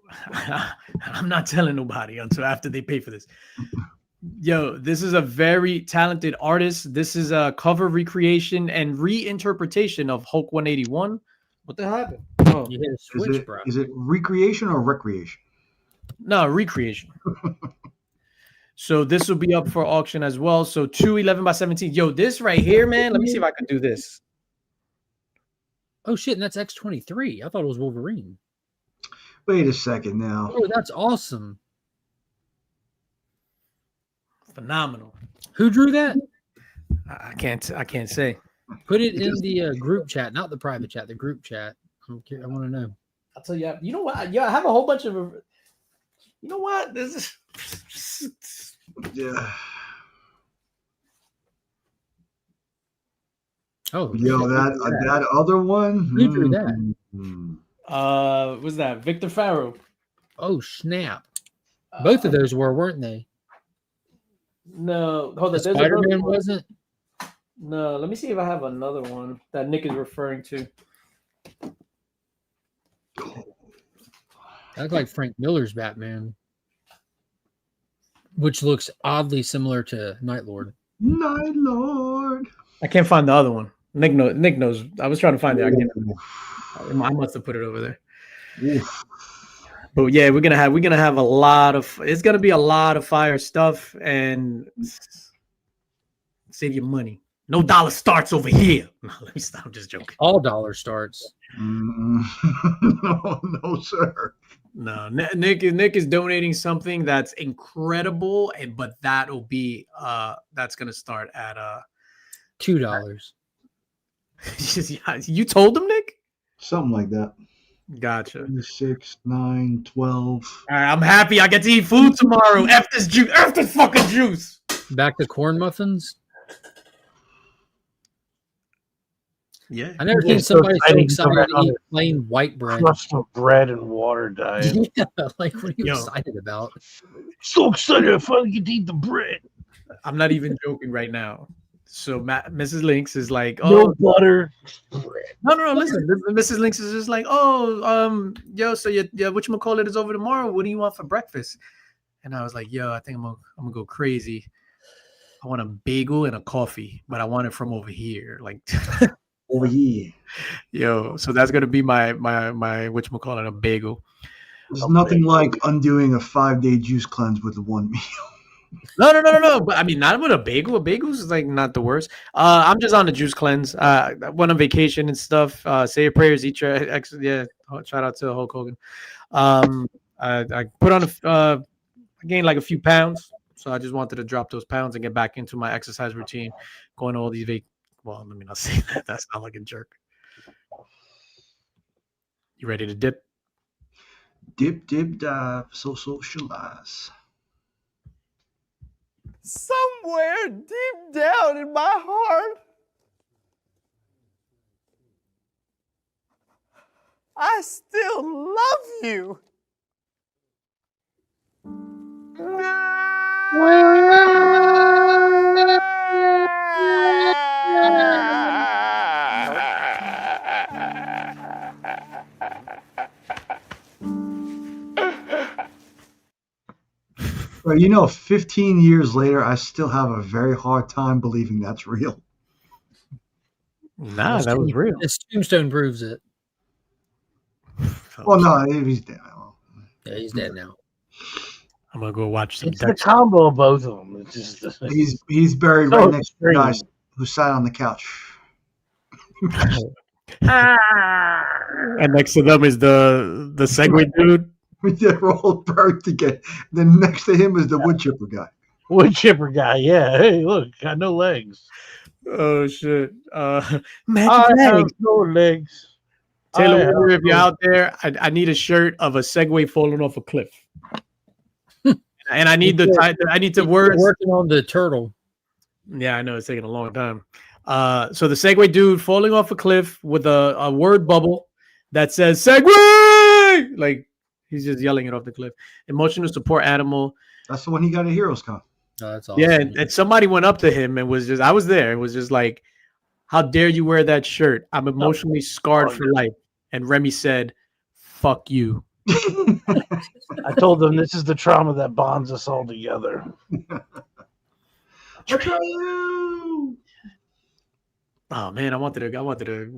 I'm not telling nobody until after they pay for this. Yo, this is a very talented artist. This is a cover recreation and reinterpretation of Hulk 181. What the happened? Oh, You hit a switch, bro. Is it recreation or recreation? no, recreation. So this will be up for auction as well. So 2 11 by 17. Yo, this right here, man. Let me see if I can do this. Oh, shit. And that's X-23. I thought it was Wolverine. Wait a second now. Oh, that's awesome. Phenomenal. Who drew that? I can't say. Put it in the group chat, not the private chat, the group chat. I want to know. I'll tell you. You know what? Yeah, I have a whole bunch of. You know what? This is. Yeah. Oh, Yo, shit, that other one. Who drew that? Was that Victor Farrow? Oh, snap. Both of those weren't they? No, hold on. The Spider-Man wasn't? No, let me see if I have another one that Nick is referring to. I look like Frank Miller's Batman, which looks oddly similar to Night Lord. Night Lord. I can't find the other one. Nick knows. I was trying to find it. I must have put it over there. Oof. But yeah, we're gonna have a lot of. It's gonna be a lot of fire stuff and save your money. No dollar starts over here. No, let me stop. I'm just joking. All dollar starts. No, sir. No, Nick is donating something that's incredible, but that'll be that's gonna start at $2. You told him, Nick? Something like that. Gotcha. 6, 9, 12. All right, I'm happy I get to eat food tomorrow. F this juice. F this fucking juice. Back to corn muffins. Yeah. I never seen somebody so excited to eat plain white bread. Crust of bread and water diet. Yeah, like what are you Yo. excited about? So excited I finally get to eat the bread. I'm not even joking right now. So Mrs. Lynx is like, No butter. no. Listen, Mrs. Lynx is just like, yo, so yeah, whatchamacallit is over tomorrow. What do you want for breakfast? And I was like, yo, I think I'm gonna go crazy. I want a bagel and a coffee, but I want it from over here. Like, Oh yeah. yo, so that's gonna be my whatchamacallit, a bagel. There's nothing like undoing a 5-day juice cleanse with one meal. No. But I mean, not with a bagel. A bagel is like not the worst. I'm just on the juice cleanse. I went on vacation and stuff. Say your prayers, eat your yeah. Shout out to Hulk Hogan. I put on I gained like a few pounds, so I just wanted to drop those pounds and get back into my exercise routine. Going to all these well, let me not say that. That's not like a jerk. You ready to dip? Dip, dive, so socialize. Somewhere deep down in my heart, I still love you. Well, 15 years later, I still have a very hard time believing that's real. Nah, that was real. This tombstone proves it. Well, no, he's dead. Yeah, he's dead now. I'm gonna go watch some. It's the combo of both of them. It's just He's buried right next to the guy who sat on the couch. And next to them is the Segway dude. They're all buried together. Then next to him is the wood chipper guy. wood chipper guy. Yeah. Hey, look, got no legs. Oh shit! Magic have no legs. Taylor Warrior, if you're out there, I need a shirt of a Segway falling off a cliff, and I need I need the words. Working on the turtle. Yeah, I know it's taking a long time. So the Segway dude falling off a cliff with a word bubble that says Segway, like he's just yelling it off the cliff. Emotional support animal. That's the one he got at Heroes Con. Oh, that's awesome. Yeah, and somebody went up to him and was just, I was there. It was just like, how dare you wear that shirt? I'm emotionally scarred for life. And Remy said, fuck you. I told them this is the trauma that bonds us all together. Oh man, I wanted to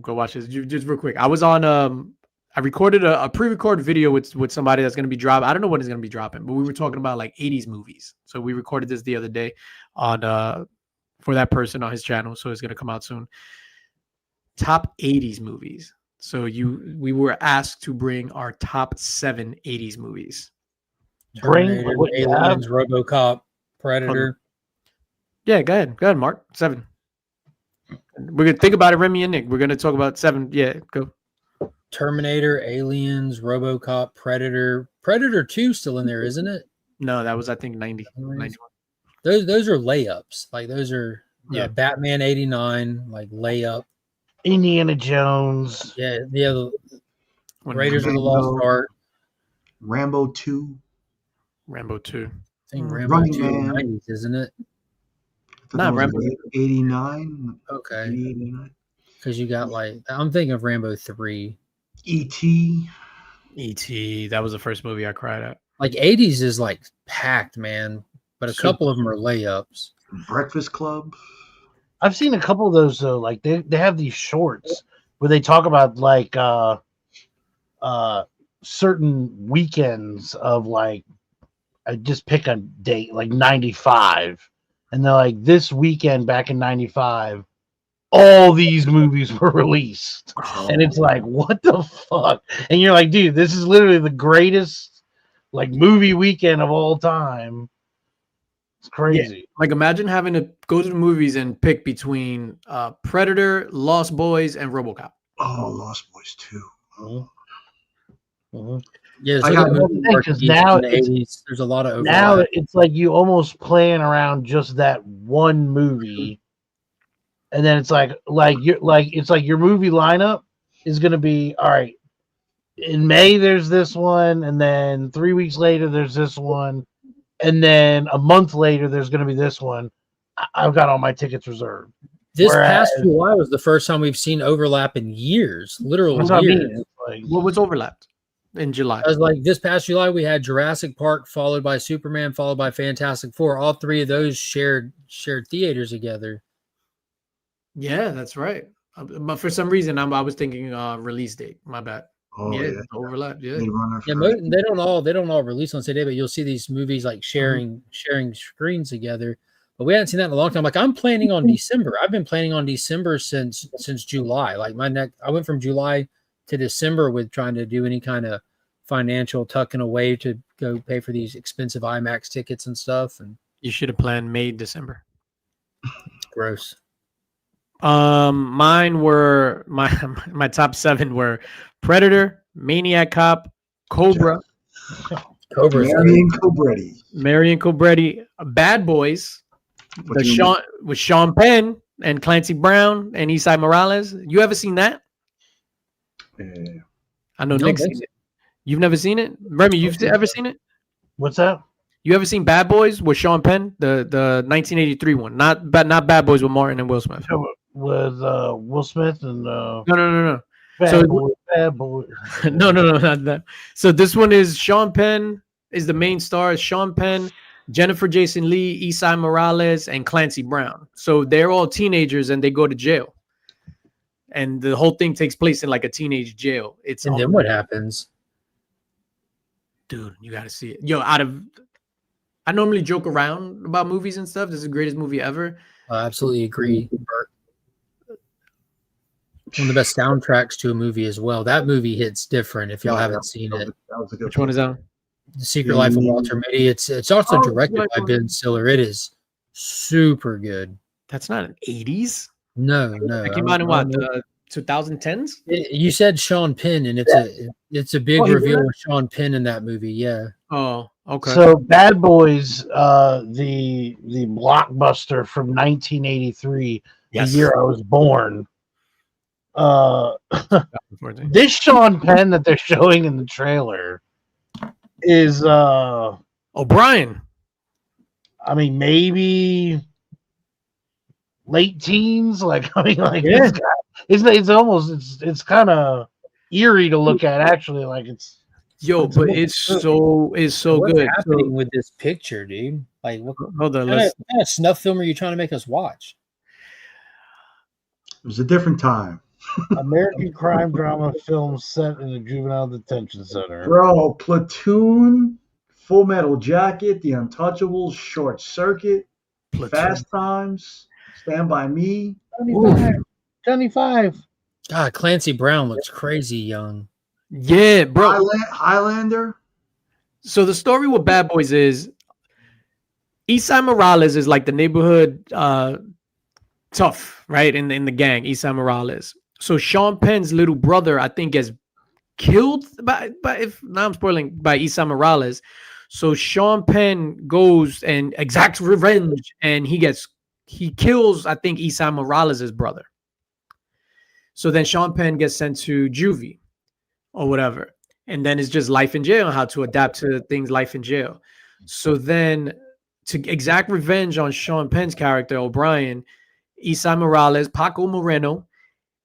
go watch this. Just real quick. I was on I recorded a pre-recorded video with somebody that's gonna be dropping. I don't know when it's gonna be dropping, but we were talking about like 80s movies. So we recorded this the other day on for that person on his channel. So it's gonna come out soon. Top 80s movies. So we were asked to bring our top 7 80s movies. Terminator, Aliens, RoboCop, Predator. Yeah, go ahead, Mark. 7. We're gonna think about it, Remy and Nick. We're gonna talk about 7. Yeah, go. Terminator, Aliens, RoboCop, Predator. Predator 2 still in there, isn't it? No, that was I think 90. 91. Those are layups. Like those are Batman 89, like layup. Indiana Jones. Yeah, Raiders of the Lost Ark. Rambo 2. Rambo 2. I think Rambo Running 2 Man. 90s, isn't it? Not Rambo 89. Okay. 89. Because you got I'm thinking of Rambo 3. E.T. E.T. That was the first movie I cried at. Like 80s is like packed, man. But a couple of them are layups. Breakfast Club. I've seen a couple of those though. Like they have these shorts where they talk about like certain weekends of like, I just pick a date like 95, and they're like, this weekend back in 95, all these movies were released, and it's like, what the fuck? And you're like, dude, this is literally the greatest like movie weekend of all time. It's crazy. Yeah. Like imagine having to go to the movies and pick between Predator, Lost Boys, and RoboCop. Oh, Lost Boys too. Yeah, I so got because now in the 80s, there's a lot of overlap. Now it's like you almost plan around just that one movie, and then it's like it's like your movie lineup is going to be all right. In May there's this one, and then 3 weeks later there's this one, and then a month later there's going to be this one. I've got all my tickets reserved. This past July was the first time we've seen overlap in years, literal years. I mean. Like, what was overlapped in July? I was like, this past July we had Jurassic Park, followed by Superman, followed by Fantastic Four. All three of those shared theaters together. Yeah, that's right. But for some reason, I was thinking release date. My bad. Oh, yeah, overlap. Yeah, they don't all release on the same day, but you'll see these movies like sharing screens together. But we haven't seen that in a long time. Like I'm planning on December. I've been planning on December since July. Like I went from July to December with trying to do any kind of financial tucking away to go pay for these expensive IMAX tickets and stuff. And you should have planned May, December. Gross. Mine were my top 7 were Predator, Maniac Cop, Cobra, Marion Cobretti, Bad Boys, with Sean Penn and Clancy Brown and Isai Morales. You ever seen that? I know Nick's seen it. You've never seen it? Remy, you've ever seen it? What's that? You ever seen Bad Boys with Sean Penn? The 1983 one. Not Bad Boys with Martin and Will Smith. With Will Smith and No. Bad Boy. No, not that. So this one is Sean Penn is the main star. Sean Penn, Jennifer Jason Leigh, Isai Morales, and Clancy Brown. So they're all teenagers and they go to jail. And the whole thing takes place in like a teenage jail. And then what happens? Dude, you gotta see it. Yo, I normally joke around about movies and stuff. This is the greatest movie ever. I absolutely agree, Bert. One of the best soundtracks to a movie as well. That movie hits different if y'all haven't seen it. Which one is that? The Secret Life of Walter Mitty. It's also directed by Ben Stiller. It is super good. That's not an 80s. No. It came out in what, the 2010s? You said Sean Penn, and it's a big reveal with Sean Penn in that movie. Yeah. Oh, okay. So Bad Boys, the blockbuster from 1983, the year I was born. This Sean Penn that they're showing in the trailer is O'Brien. I mean, maybe late teens. Like yeah. It's kind of eerie to look at. Actually, like it's but it's so What's good. Happening with this picture, dude? Like, hold on. What kind of snuff film are you trying to make us watch? It was a different time. American crime drama film set in a juvenile detention center. Bro, Platoon, Full Metal Jacket, The Untouchables, Short Circuit, Fast Times, Stand By Me. 25. God, Clancy Brown looks crazy young. Yeah, bro. Highlander. So the story with Bad Boys is Isai Morales is like the neighborhood tough, right? In the gang, Isai Morales. So Sean Penn's little brother, I think, gets killed by now I'm spoiling, by Isai Morales. So Sean Penn goes and exacts revenge, and he kills, I think, Isai Morales' brother. So then Sean Penn gets sent to juvie or whatever. And then it's just life in jail and how to adapt to things life in jail. So then to exact revenge on Sean Penn's character, O'Brien, Isai Morales, Paco Moreno,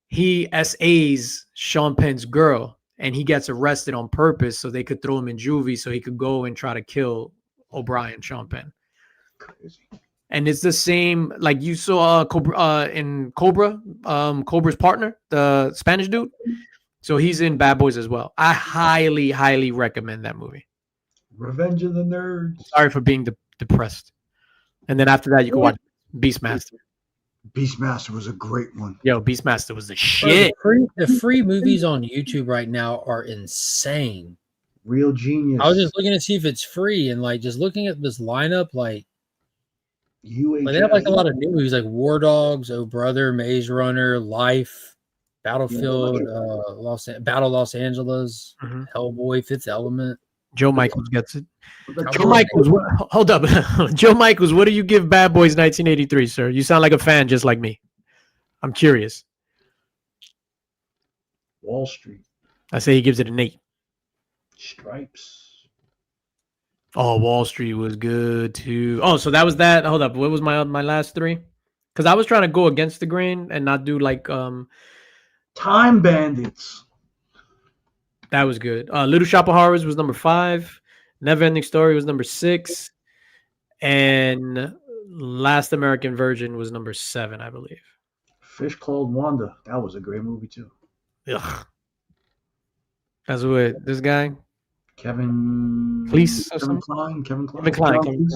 he SAs Sean Penn's girl, and he gets arrested on purpose so they could throw him in juvie so he could go and try to kill O'Brien, Sean Penn. Crazy. And it's the same, like you saw in Cobra, Cobra's partner, the Spanish dude. So he's in Bad Boys as well. I highly, highly recommend that movie. Revenge of the Nerds. Sorry for being depressed. And then after that, you can watch Beastmaster. Beastmaster was a great one. Yo, Beastmaster was the Bro, shit. the free movies on YouTube right now are insane. Real genius. I was just looking to see if it's free, and like just looking at this lineup, like they have like a lot of new movies like War Dogs, Oh Brother, Maze Runner, Life, Battlefield, Battle Los Angeles, Hellboy, Fifth Element. Joe Michaels gets it. Joe Michaels, hold up. Joe Michaels, what do you give Bad Boys 1983, sir? You sound like a fan just like me. I'm curious. Wall Street. I say he gives it an 8. Stripes. Oh, Wall Street was good too. Oh, so that was that. Hold up. What was my last 3? Because I was trying to go against the grain and not do like Time Bandits. That was good. Little Shop of Horrors was number 5. Never Ending Story was number 6. And Last American Virgin was number 7, I believe. Fish Called Wanda. That was a great movie too. Ugh. That's what this guy. Kevin Kline. Kevin Kline.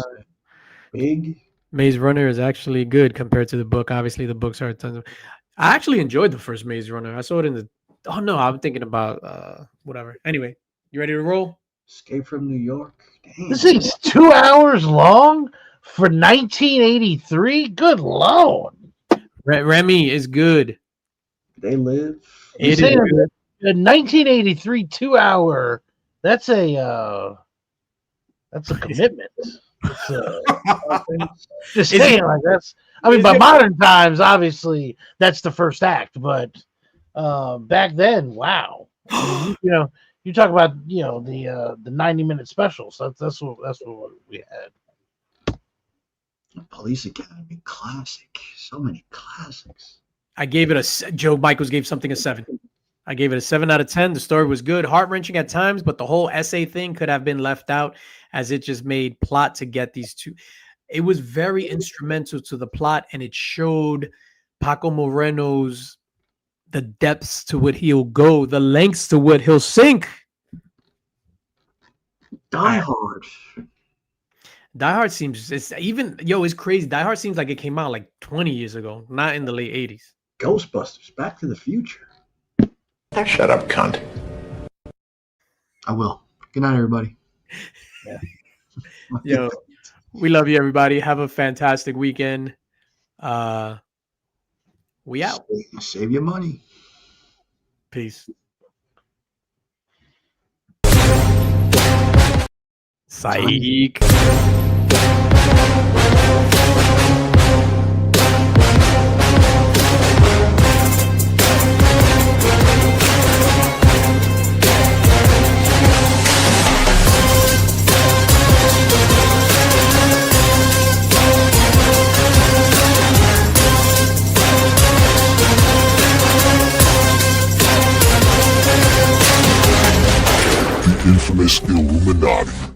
Big. Maze Runner is actually good compared to the book. Obviously, the books are tons of. I actually enjoyed the first Maze Runner. I saw it in the. Oh no, I'm thinking about whatever. Anyway, you ready to roll? Escape from New York. Damn. This thing's 2 hours long for 1983. Good lord. Remy is good. They Live. It is good. A 1983 2-hour. That's a commitment. Just saying, like that's. I mean, by modern times, obviously, that's the first act. But back then, wow. You talk about the 90-minute specials. That's what we had. Police Academy classic. So many classics. I gave it Joe Michaels gave something a 7. I gave it a 7 out of 10. The story was good, heart-wrenching at times, but the whole essay thing could have been left out as it just made plot to get these two. It was very instrumental to the plot, and it showed Paco Moreno's the depths to what he'll go, the lengths to what he'll sink. Die Hard. Die Hard seems it's crazy. Die Hard seems like it came out like 20 years ago, not in the late 80s. Ghostbusters, Back to the Future. Shut up, cunt. I will. Good night, everybody. Yeah. Yo, we love you, everybody. Have a fantastic weekend. We out. Save your money. Peace. Psych. Infamous Illuminati.